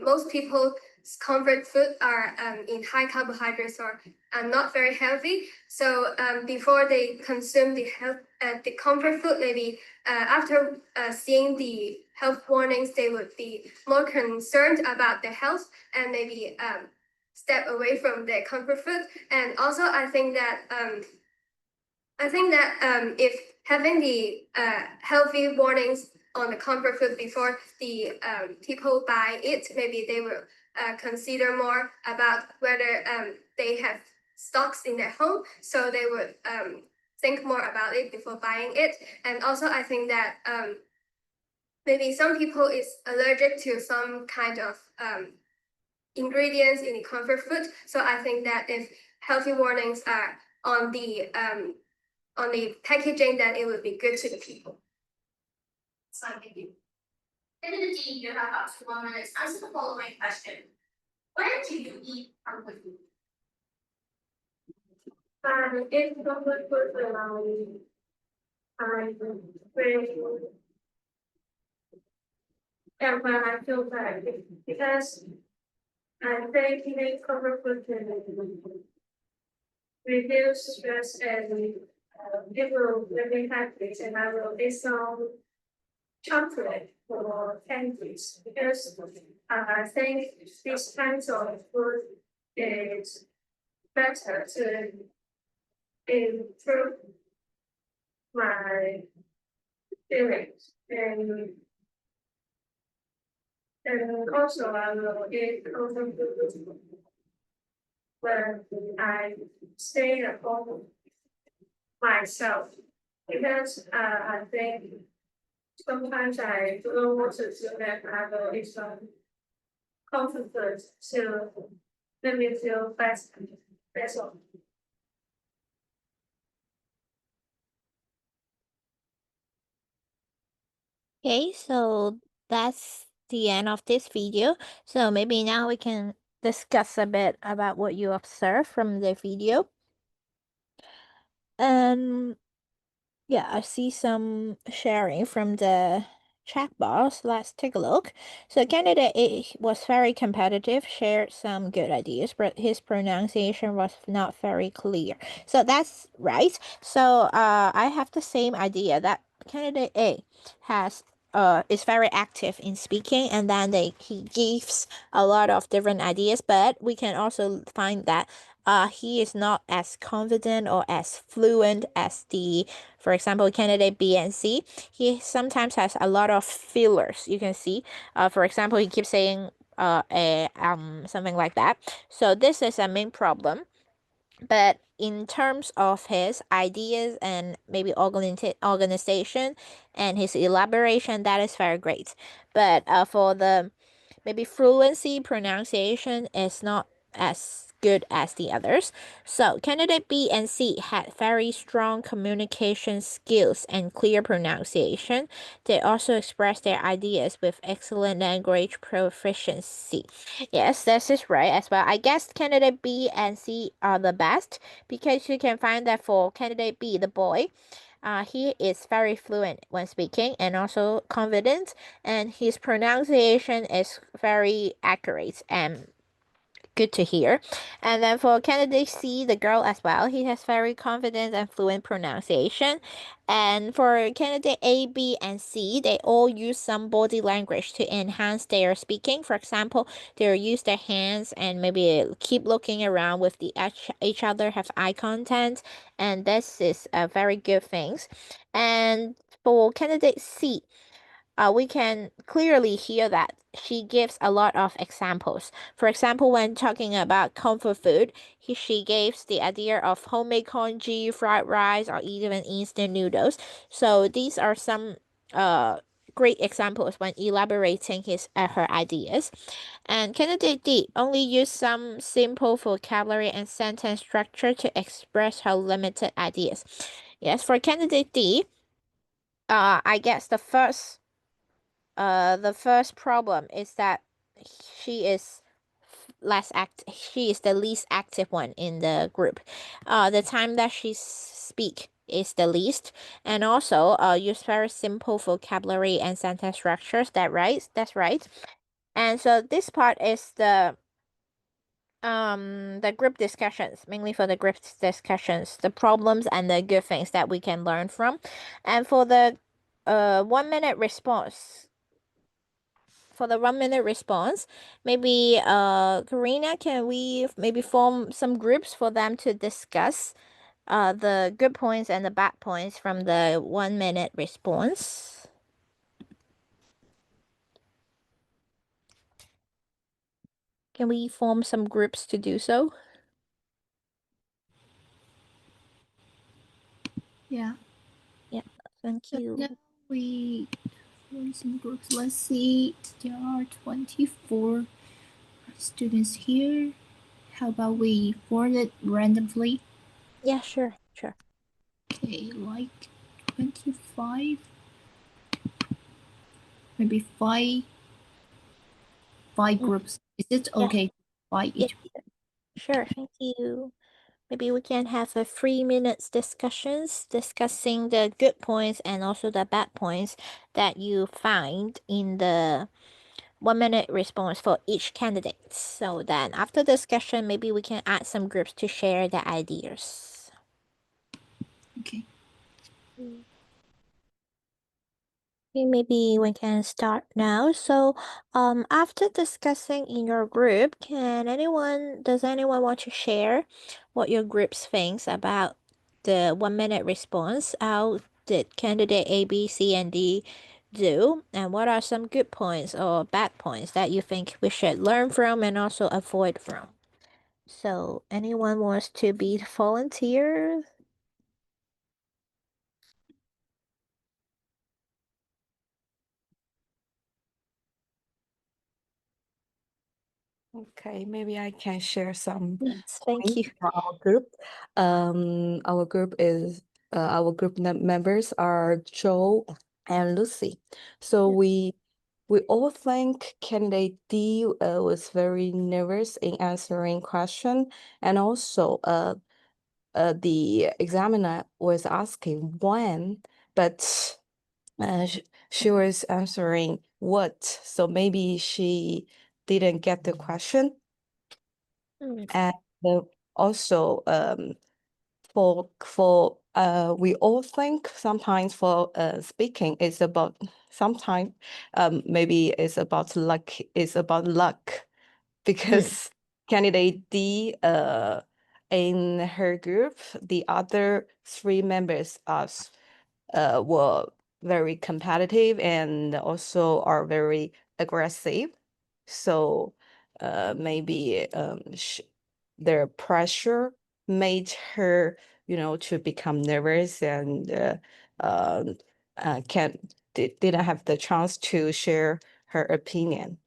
most people's comfort food are in high carbohydrates or are not very healthy. So before they consume the comfort food, maybe after seeing the health warnings, they would be more concerned about their health and maybe step away from their comfort food. And also, I think that if having the healthy warnings on the comfort food before the people buy it, maybe they will consider more about whether they have stocks in their home, so they would think more about it before buying it. And also, I think that maybe some people is allergic to some kind of ingredients in the comfort food. So I think that if healthy warnings are on the packaging, then it would be good to the people. So thank you. Candidate D, you have up to 1 minute. Answer the following question. Where do you eat comfort food? It's comfort food around and when I feel bad, because I think eating comfort food can reduce stress and it will make me happy, and I will eat some chocolate or candies because I think these kinds of food is better to improve my feelings and also I will eat comfort food when I stay at home myself because I think sometimes I don't want to do that. I will eat some comfort food to make me feel better. That's all. Okay, so that's the end of this video. So maybe now we can discuss a bit about what you observed from the video. And yeah, I see some sharing from the chat box. Let's take a look. So candidate A was very competitive, shared some good ideas, but his pronunciation was not very clear. So that's right. So I have the same idea that candidate A has is very active in speaking, and then he gives a lot of different ideas, but we can also find that he is not as confident or as fluent as for example, candidate B and C. He sometimes has a lot of fillers. You can see, for example, he keeps saying something like that. So this is a main problem. But in terms of his ideas and maybe organization and his elaboration, that is very great. But for the maybe fluency pronunciation is not as good as the others. So candidate B and C had very strong communication skills and clear pronunciation. They also expressed their ideas with excellent language proficiency. Yes, this is right as well. I guess candidate B and C are the best because you can find that for candidate B, the boy, he is very fluent when speaking and also confident, and his pronunciation is very accurate and good to hear. And then for candidate C, the girl as well, he has very confident and fluent pronunciation. And for candidate A, B, and C, they all use some body language to enhance their speaking. For example, they use their hands and maybe keep looking around with each other, have eye contact, and this is a very good things. And for candidate C, we can clearly hear that she gives a lot of examples. For example, when talking about comfort food, she gives the idea of homemade congee, fried rice, or even instant noodles. So these are some great examples when elaborating her ideas. And candidate D only used some simple vocabulary and sentence structure to express her limited ideas. Yes, for candidate D, I guess the first problem is that she is she is the least active one in the group. The time that she speak is the least, and also use very simple vocabulary and sentence structures. That's right. And so this part is the group discussions, mainly for the group discussions, the problems and the good things that we can learn from. And for the 1 minute response, maybe Karina, can we maybe form some groups for them to discuss the good points and the bad points from the 1 minute response? Can we form some groups to do so? Yeah. Yeah, thank you. Now we form some groups. Let's see. There are 24 students here. how about we forward it randomly? Yeah, sure. Okay, like 25, maybe five Mm. groups. Is it Yeah. okay by Yeah, each? sure. Thank you. Maybe we can have a 3 minutes discussions discussing the good points and also the bad points that you find in the 1 minute response for each candidate. So then after discussion, maybe we can add some groups to share the ideas. Okay. Okay, maybe we can start now. So, after discussing in your group, does anyone want to share what your groups thinks about the 1 minute response? How did candidate A, B, C, and D do? And what are some good points or bad points that you think we should learn from and also avoid from? So, anyone wants to be volunteer? Okay, maybe I can share some Yes, thank you. for our group. Our group members are Joe and Lucy. So we all think candidate D was very nervous in answering question, and also the examiner was asking when, but she was answering what. So maybe she didn't get the question. Mm. And also we all think sometimes for speaking is about sometimes maybe it's about luck because candidate D in her group, the other three members were very competitive and also are very aggressive. So maybe their pressure made her, to become nervous and didn't have the chance to share her opinion.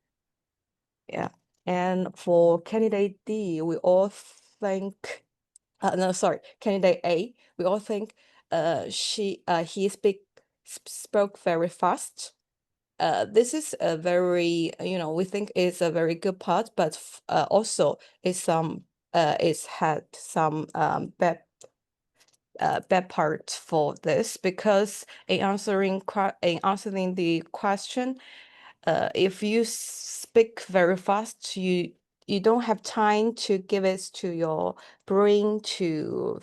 Yeah. And for candidate D, we all think, no, sorry, candidate A, we all think he spoke very fast. This is a very, we think it's a very good part, but also it's had some bad part for this because in answering the question, if you speak very fast, you don't have time to give it to your brain to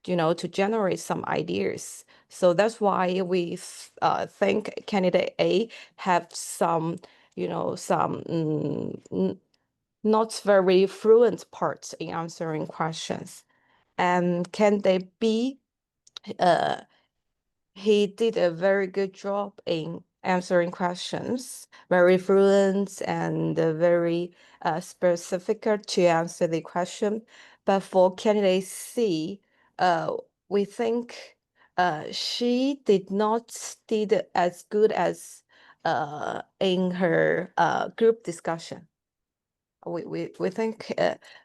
to generate some ideas. So that's why we think candidate A have some not very fluent parts in answering questions, and candidate B he did a very good job in answering questions, very fluent and very specific to answer the question. But for candidate C, we think she did not did as good as in her group discussion. We think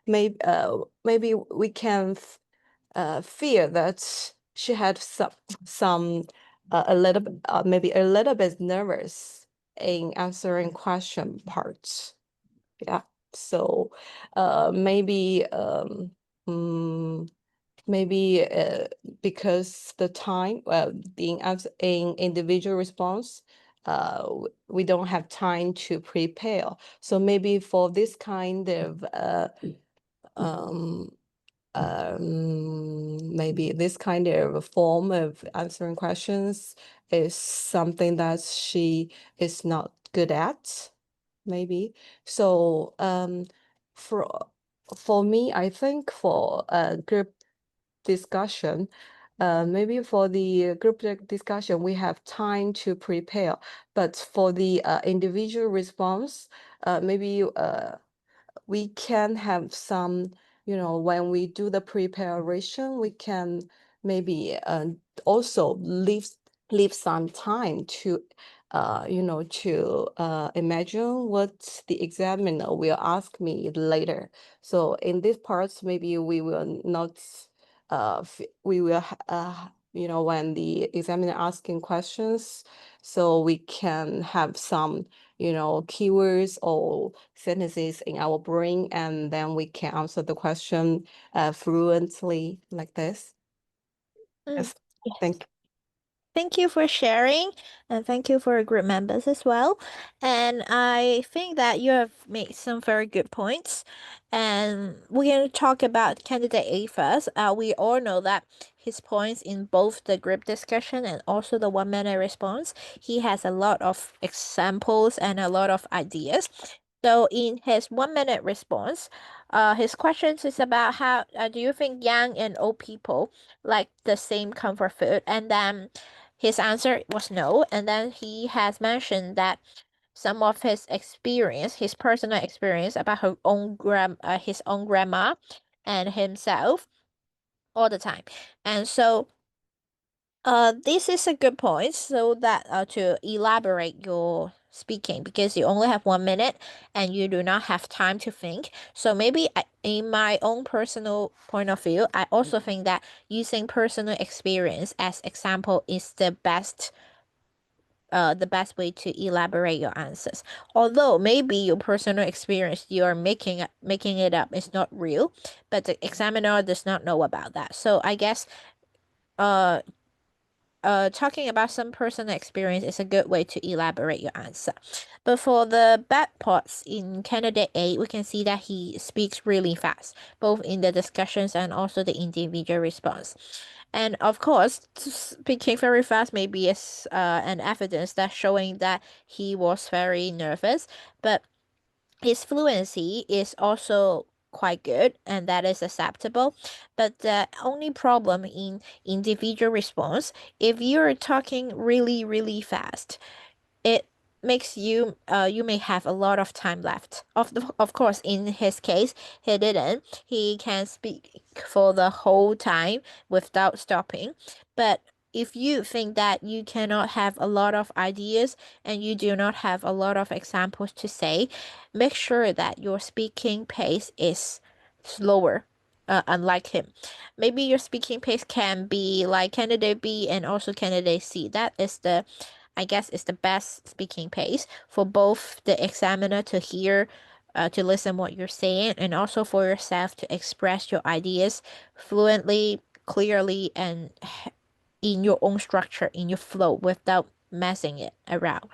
maybe we can fear that she had some a little maybe a little bit nervous in answering question parts. Yeah. So maybe maybe because the time being in individual response we don't have time to prepare. So maybe for this kind of maybe this kind of form of answering questions is something that she is not good at, maybe. So for me, I think for a group discussion, maybe for the group discussion, we have time to prepare. But for the individual response, maybe we can have some, when we do the preparation, we can maybe also leave some time to to imagine what the examiner will ask me later. So in this part, maybe we will not, we will, when the examiner asking questions, so we can have some, keywords or sentences in our brain, and then we can answer the question fluently like this. Yes, Yes. thank you. Thank you for sharing, and thank you for group members as well. And I think that you have made some very good points. And we're going to talk about candidate A first. We all know that his points in both the group discussion and also the 1 minute response, he has a lot of examples and a lot of ideas. So in his 1 minute response, his questions is about how do you think young and old people like the same comfort food? And then his answer was no, and then he has mentioned that some of his experience, his personal experience about his own grandma and himself all the time. And so this is a good point so that to elaborate your speaking because you only have 1 minute and you do not have time to think. So maybe in my own personal point of view, I also think that using personal experience as example is the best way to elaborate your answers. Although maybe your personal experience you are making it up is not real, but the examiner does not know about that. So I guess uh talking about some personal experience is a good way to elaborate your answer. But for the bad parts in candidate A, we can see that he speaks really fast, both in the discussions and also the individual response. And of course, speaking very fast maybe is an evidence that showing that he was very nervous, but his fluency is also quite good and that is acceptable. But the only problem in individual response, if you're talking really, really fast, it makes you may have a lot of time left. Of course, in his case, he didn't. He can speak for the whole time without stopping. But if you think that you cannot have a lot of ideas and you do not have a lot of examples to say, make sure that your speaking pace is slower. Unlike him, maybe your speaking pace can be like candidate B and also candidate C. That is the I guess is the best speaking pace for both the examiner to hear, to listen what you're saying, and also for yourself to express your ideas fluently, clearly, and in your own structure, in your flow, without messing it around.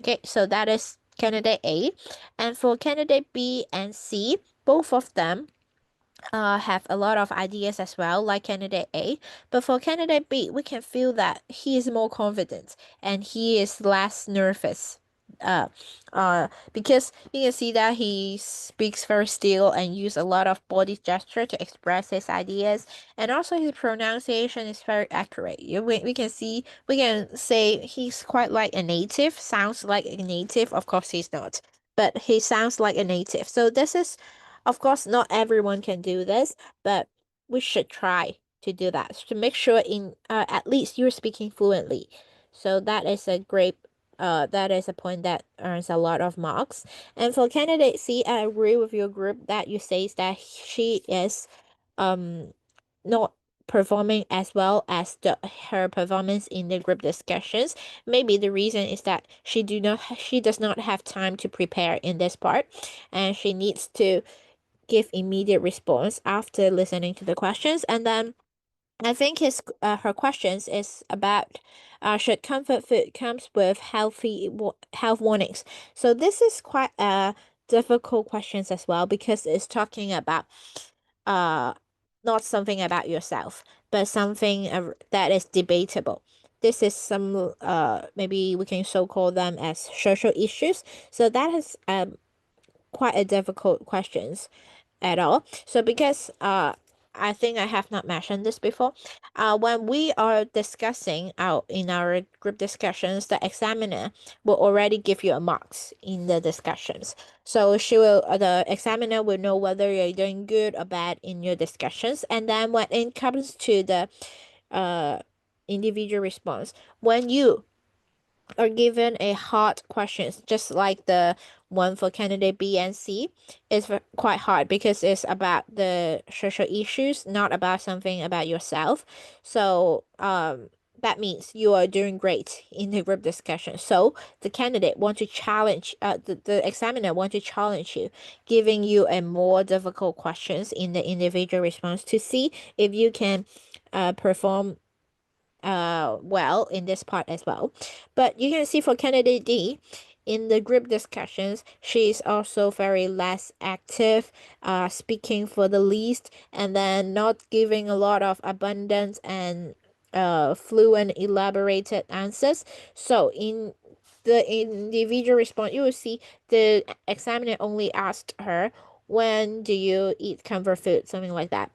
Okay, so that is candidate A. And for candidate B and C, both of them have a lot of ideas as well, like candidate A. But for candidate B, we can feel that he is more confident and he is less nervous. Uh, because you can see that he speaks very still and use a lot of body gesture to express his ideas, and also his pronunciation is very accurate. We can see we can say he's quite like a native, sounds like a native. Of course, he's not, but he sounds like a native. So this is of course, not everyone can do this, but we should try to do that to make sure in at least you're speaking fluently. So that is a point that earns a lot of marks. And for candidate C, I agree with your group that you say that she is um not performing as well as her performance in the group discussions. Maybe the reason is that she does not have time to prepare in this part, and she needs to give immediate response after listening to the questions. And then I think her questions is about should comfort food comes with health warnings. So this is quite a difficult questions as well because it's talking about uh not something about yourself, but something that is debatable. This is some maybe we can so call them as social issues. So that is quite a difficult questions at all. So because I think I have not mentioned this before. When we are discussing out in our group discussions, the examiner will already give you a marks in the discussions. So the examiner will know whether you're doing good or bad in your discussions. And then when it comes to the uh individual response, when you are given a hard questions, just like the one for candidate B and C, is quite hard because it's about the social issues, not about something about yourself. So that means you are doing great in the group discussion. So the candidate want to challenge, the examiner want to challenge you, giving you a more difficult questions in the individual response to see if you can perform well in this part as well. But you can see for candidate D, in the group discussions, she's also very less active, speaking for the least, and then not giving a lot of abundance and fluent elaborated answers. So in the individual response, you will see the examiner only asked her, when do you eat comfort food, something like that.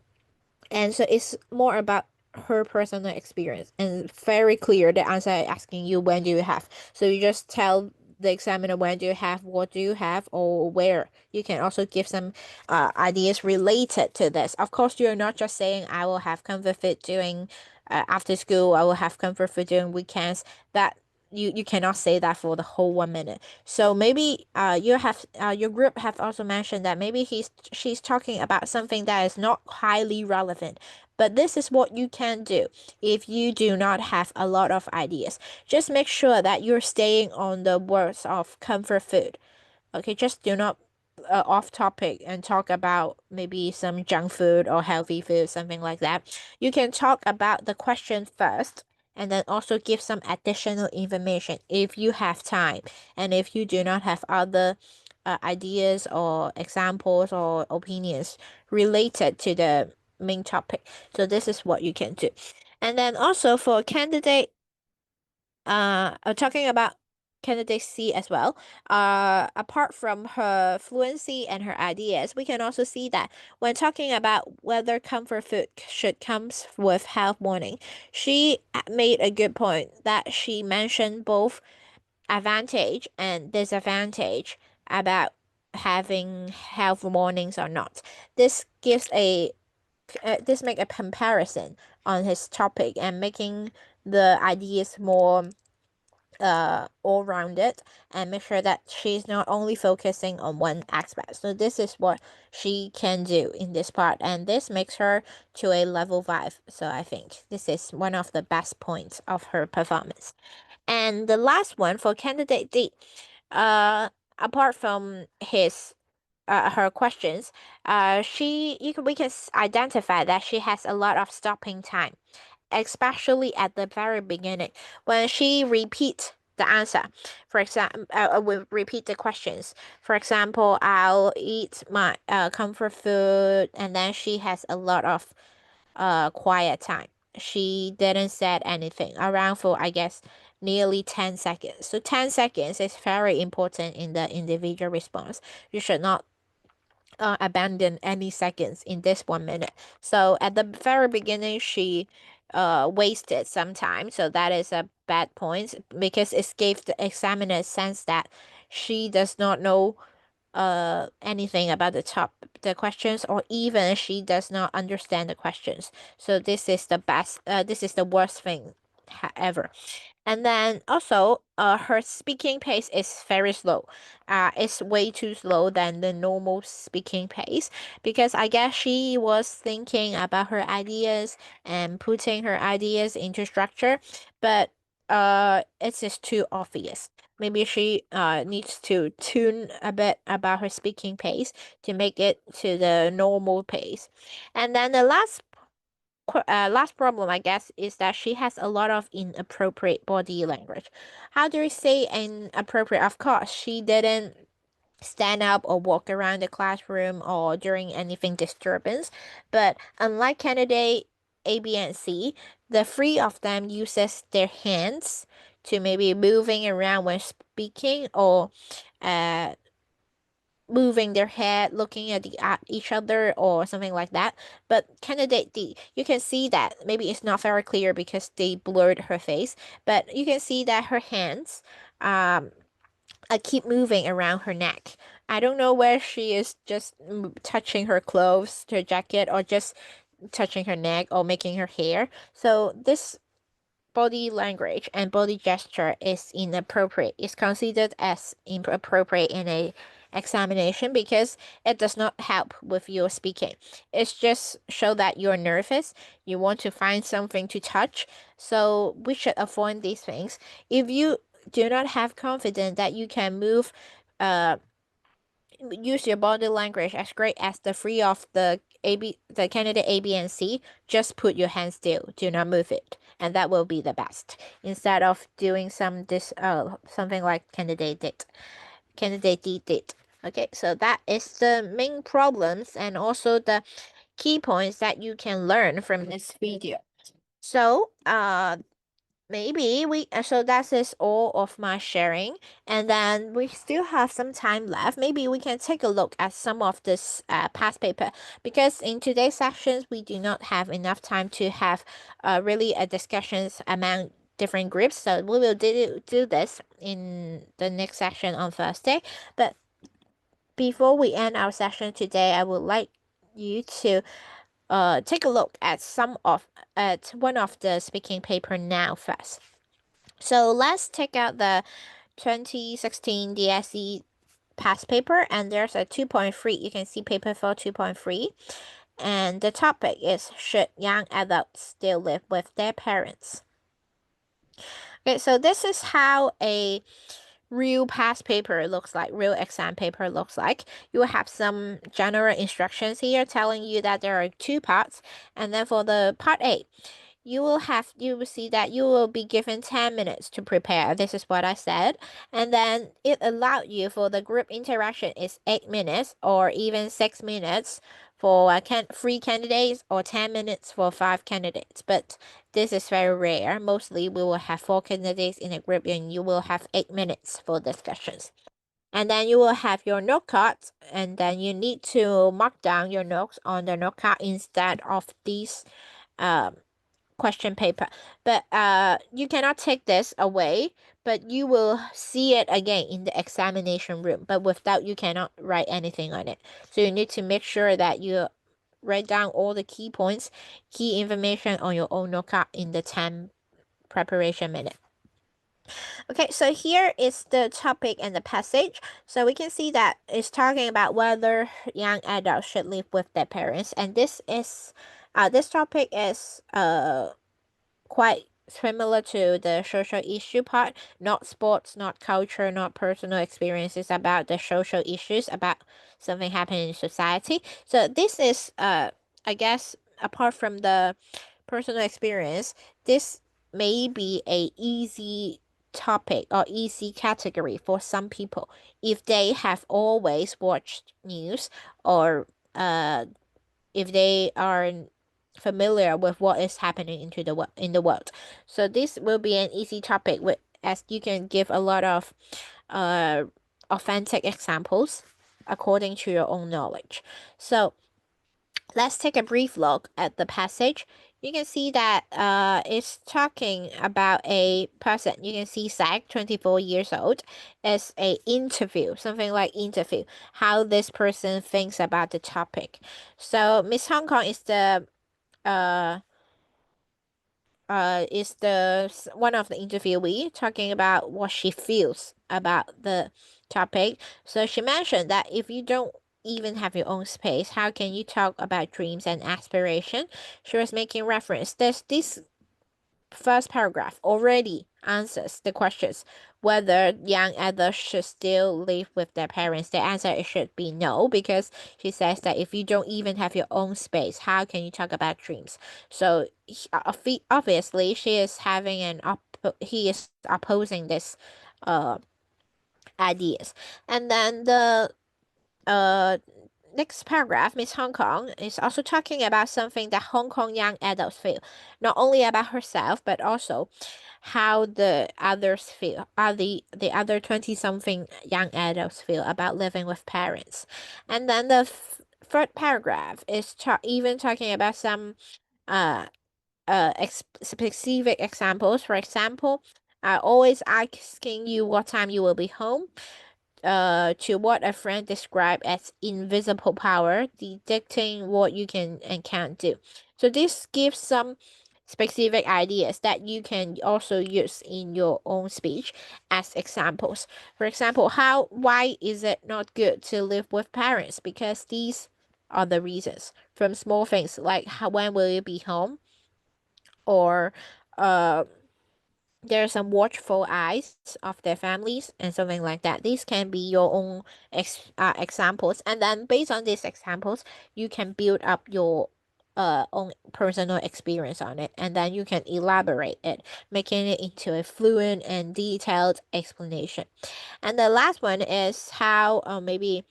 And so it's more about her personal experience and very clear the answer asking you when do you have. So you just tell the examiner when do you have, what do you have, or where. You can also give some ideas related to this. Of course, you're not just saying I will have comfort food during after school, I will have comfort food during weekends. That you cannot say that for the whole 1 minute. So maybe you have your group have also mentioned that maybe she's talking about something that is not highly relevant. But this is what you can do if you do not have a lot of ideas. Just make sure that you're staying on the words of comfort food. Okay, just do not off topic and talk about maybe some junk food or healthy food, something like that. You can talk about the question first and then also give some additional information if you have time and if you do not have other ideas or examples or opinions related to the main topic. So this is what you can do. And then also for candidate talking about candidate C as well. Apart from her fluency and her ideas, we can also see that when talking about whether comfort food should comes with health warning, she made a good point that she mentioned both advantage and disadvantage about having health warnings or not. This gives a this make a comparison on his topic and making the ideas more all-rounded and make sure that she's not only focusing on one aspect. So this is what she can do in this part, and this makes her to a level 5. So I think this is one of the best points of her performance. And the last one for candidate D, apart from his her questions, we can identify that she has a lot of stopping time, especially at the very beginning when she repeat the answer. For example, will repeat the questions. For example, I'll eat my comfort food, and then she has a lot of quiet time. She didn't said anything around for, I guess, nearly 10 seconds. So 10 seconds is very important in the individual response. You should not abandon any seconds in this 1 minute. So at the very beginning, she wasted some time. So that is a bad point because it gave the examiner a sense that she does not know anything about the questions, or even she does not understand the questions. So this is the best this is the worst thing ever. And then also, her speaking pace is very slow. It's way too slow than the normal speaking pace because I guess she was thinking about her ideas and putting her ideas into structure, but it's just too obvious. Maybe she needs to tune a bit about her speaking pace to make it to the normal pace. And then the last problem, I guess, is that she has a lot of inappropriate body language. How do we say inappropriate? Of course, she didn't stand up or walk around the classroom or during anything disturbance. But unlike candidate A, B, and C, the three of them uses their hands to maybe moving around when speaking or uh moving their head, looking at each other or something like that. But candidate D, you can see that maybe it's not very clear because they blurred her face, but you can see that her hands keep moving around her neck. I don't know where she is just touching her clothes, her jacket, or just touching her neck or making her hair. So this body language and body gesture is inappropriate, is considered as inappropriate in a examination because it does not help with your speaking. It's just show that you're nervous, you want to find something to touch. So we should avoid these things. If you do not have confidence that you can use your body language as great as the three of the candidate A, B, and C, just put your hands still. Do not move it, and that will be the best. Instead of doing something like candidate D did. Okay, so that is the main problems and also the key points that you can learn from this video. So maybe so that is all of my sharing, and then we still have some time left. Maybe we can take a look at some of this past paper, because in today's sessions we do not have enough time to have really a discussions among different groups, so we will do this in the next session on Thursday. But before we end our session today, I would like you to take a look at one of the speaking paper now first. So let's take out the 2016 DSE past paper, and there's a 2.3. You can see paper for 2.3. And the topic is, should young adults still live with their parents? Okay, so this is how a real past paper looks like, real exam paper looks like. You will have some general instructions here telling you that there are two parts. And then for the part A, you will see that you will be given 10 minutes to prepare. This is what I said. And then it allowed you for the group interaction is 8 minutes or even 6 minutes for 3 candidates or 10 minutes for 5 candidates. But this is very rare. Mostly we will have 4 candidates in a group and you will have 8 minutes for discussions. And then you will have your note cards, and then you need to mark down your notes on the note card instead of these question paper. But you cannot take this away, but you will see it again in the examination room, but without, you cannot write anything on it. So you need to make sure that you write down all the key points, key information on your own note card in the 10 preparation minute. Okay, so here is the topic and the passage. So we can see that it's talking about whether young adults should live with their parents, and this topic is quite similar to the social issue part, not sports, not culture, not personal experiences, about the social issues, about something happening in society. So this is I guess apart from the personal experience, this may be a easy topic or easy category for some people if they have always watched news, or if they are familiar with what is happening in the world. So this will be an easy topic as you can give a lot of authentic examples according to your own knowledge. So let's take a brief look at the passage. You can see that it's talking about a person. You can see Zach, 24 years old, is a interview, something like interview, how this person thinks about the topic. So Miss Hong Kong is the one of the interviewee talking about what she feels about the topic. So she mentioned that if you don't even have your own space, how can you talk about dreams and aspiration? She was making reference. This first paragraph already answers the questions whether young adults should still live with their parents. The answer should be no, because she says that if you don't even have your own space, how can you talk about dreams? So obviously he is opposing this ideas. And then the next paragraph, Miss Hong Kong is also talking about something that Hong Kong young adults feel, not only about herself, but also how the others feel, the other 20-something young adults feel about living with parents. And then the third paragraph is even talking about some specific examples. For example, always asking you what time you will be home, to what a friend described as invisible power, dictating what you can and can't do. So this gives some specific ideas that you can also use in your own speech as examples. For example, why is it not good to live with parents? Because these are the reasons. From small things like when will you be home, or there are some watchful eyes of their families and something like that. These can be your own examples, and then based on these examples, you can build up your own personal experience on it, and then you can elaborate it, making it into a fluent and detailed explanation. And the last one is how maybe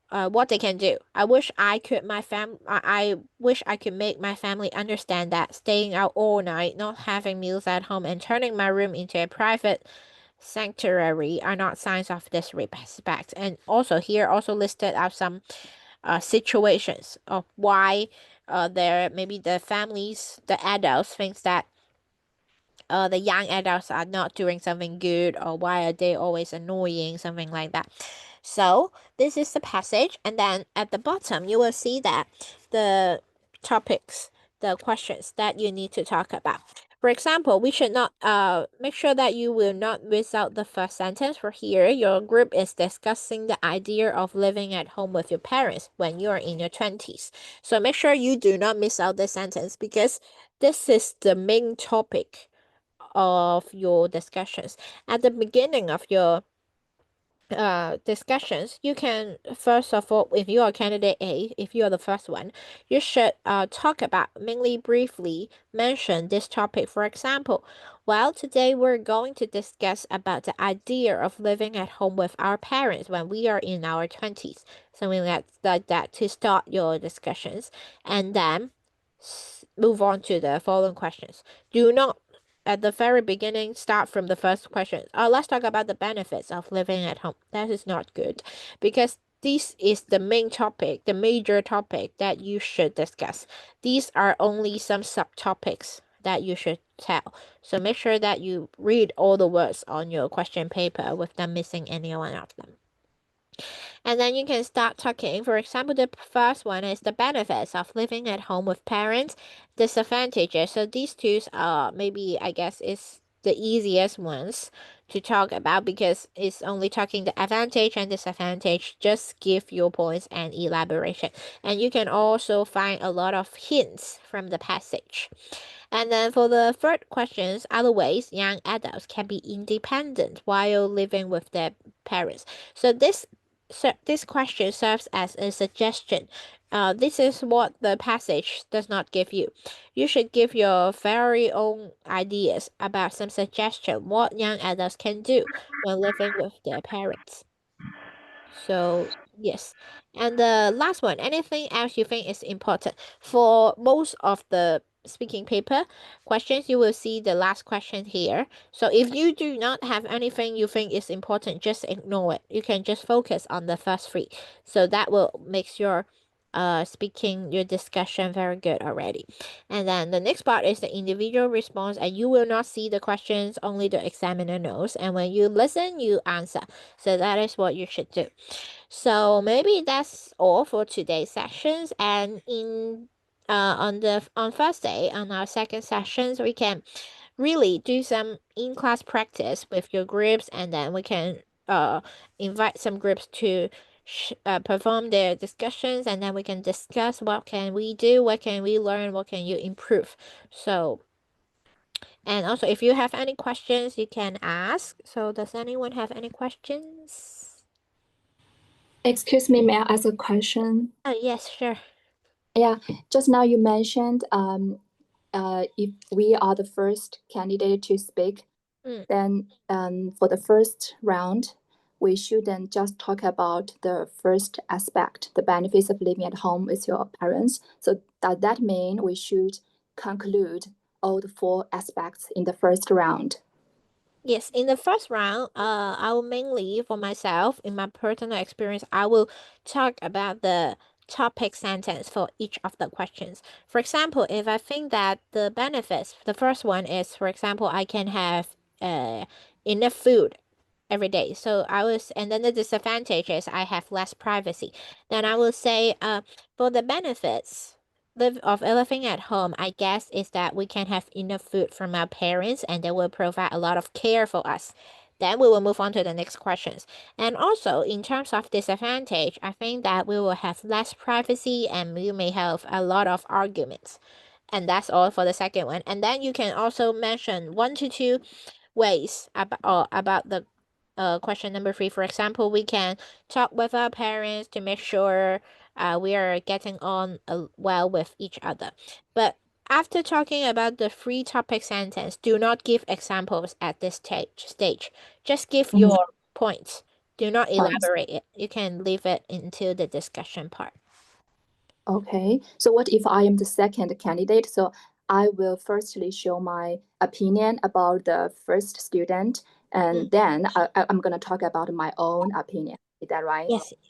what they can do. I wish I could I wish I could make my family understand that staying out all night, not having meals at home, and turning my room into a private sanctuary are not signs of disrespect. And also here also listed out some situations of why there maybe the families, the adults thinks that the young adults are not doing something good, or why are they always annoying, something like that. So this is the passage, and then at the bottom you will see that the topics, the questions that you need to talk about. For example, we should not make sure that you will not miss out the first sentence. For here, your group is discussing the idea of living at home with your parents when you're in your 20s. So make sure you do not miss out this sentence, because this is the main topic of your discussions. At the beginning of your discussions, you can first of all, if you are candidate A, if you are the first one, you should talk about, mainly briefly mention this topic. For example, well, today we're going to discuss about the idea of living at home with our parents when we are in our 20s, something like that to start your discussions, and then move on to the following questions. Do not at the very beginning start from the first question. Let's talk about the benefits of living at home. That is not good, because this is the main topic, the major topic that you should discuss. These are only some subtopics that you should tell. So make sure that you read all the words on your question paper without missing any one of them. And then you can start talking. For example, the first one is the benefits of living at home with parents, disadvantages. So these two are maybe, I guess, is the easiest ones to talk about, because it's only talking the advantage and disadvantage. Just give your points and elaboration. And you can also find a lot of hints from the passage. And then for the third questions, other ways young adults can be independent while living with their parents. So this question serves as a suggestion. This is what the passage does not give you. You should give your very own ideas about some suggestion what young adults can do when living with their parents. So yes. And the last one, anything else you think is important? For most of the speaking paper questions, you will see the last question here. So if you do not have anything you think is important, just ignore it. You can just focus on the first three. So that will make your your discussion very good already. And then the next part is the individual response, and you will not see the questions, only the examiner knows. And when you listen, you answer. So that is what you should do. So maybe that's all for today's sessions. And on Thursday, on our second sessions, we can really do some in-class practice with your groups, and then we can invite some groups to perform their discussions, and then we can discuss what can we do, what can we learn, what can you improve. So, and also if you have any questions, you can ask. So does anyone have any questions? Excuse me, may I ask a question? Oh, yes, sure. Yeah, just now you mentioned if we are the first candidate to speak, then for the first round, we shouldn't just talk about the first aspect, the benefits of living at home with your parents. So does that mean we should conclude all the four aspects in the first round? Yes, in the first round, I will mainly for myself, in my personal experience, I will talk about the topic sentence for each of the questions. For example, if I think that the benefits, the first one is, for example, I can have enough food every day. So and then the disadvantage is I have less privacy. Then I will say, for the benefits, living at home, I guess, is that we can have enough food from our parents and they will provide a lot of care for us. Then we will move on to the next questions. And also, in terms of disadvantage, I think that we will have less privacy and we may have a lot of arguments. And that's all for the second one. And then you can also mention 1 to 2 ways about the question number 3. For example, we can talk with our parents to make sure we are getting on well with each other. But after talking about the 3-topic sentence, do not give examples at this stage. Just give your points. Do not elaborate it. You can leave it into the discussion part. Okay, so what if I am the second candidate? So I will firstly show my opinion about the first student, and then I'm going to talk about my own opinion. Is that right?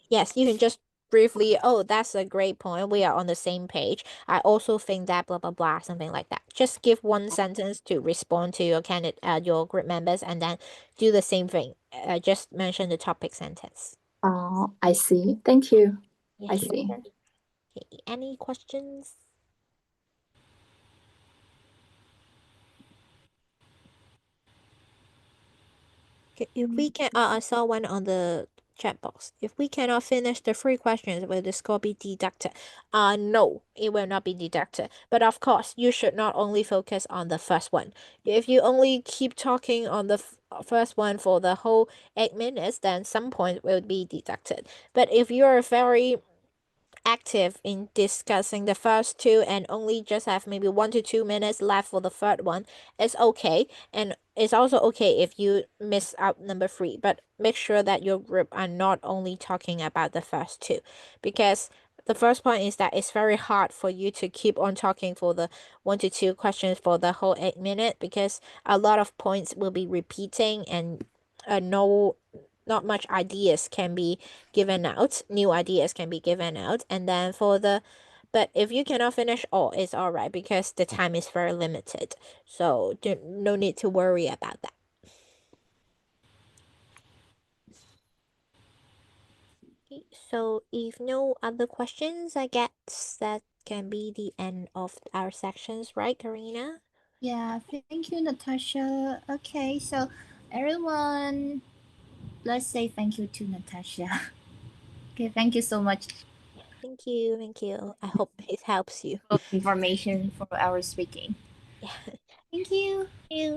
Yes, you can just briefly, oh, that's a great point. We are on the same page. I also think that blah blah blah, something like that. Just give one sentence to respond to your your group members, and then do the same thing. Just mention the topic sentence. I see. Thank you. Yeah, I sure. see. Okay, any questions? Okay, if we can, I saw one on the chat box. If we cannot finish the 3 questions, will the score be deducted? No, it will not be deducted. But of course, you should not only focus on the first one. If you only keep talking on the first one for the whole 8 minutes, then some points will be deducted. But if you are very active in discussing the first 2 and only just have maybe 1 to 2 minutes left for the third one, it's okay. And it's also okay if you miss out number 3, but make sure that your group are not only talking about the first 2, because the first point is that it's very hard for you to keep on talking for the 1 to 2 questions for the whole 8 minutes, because a lot of points will be repeating and not much ideas can be given out. New ideas can be given out. And then but if you cannot finish all, it's all right, because the time is very limited. So no need to worry about that. Okay, so if no other questions, I guess that can be the end of our sections, right, Karina? Yeah, thank you, Natasha. Okay, so everyone, let's say thank you to Natasha. Okay, thank you so much. Thank you, thank you. I hope it helps you. Information for our speaking. Yeah. Thank you.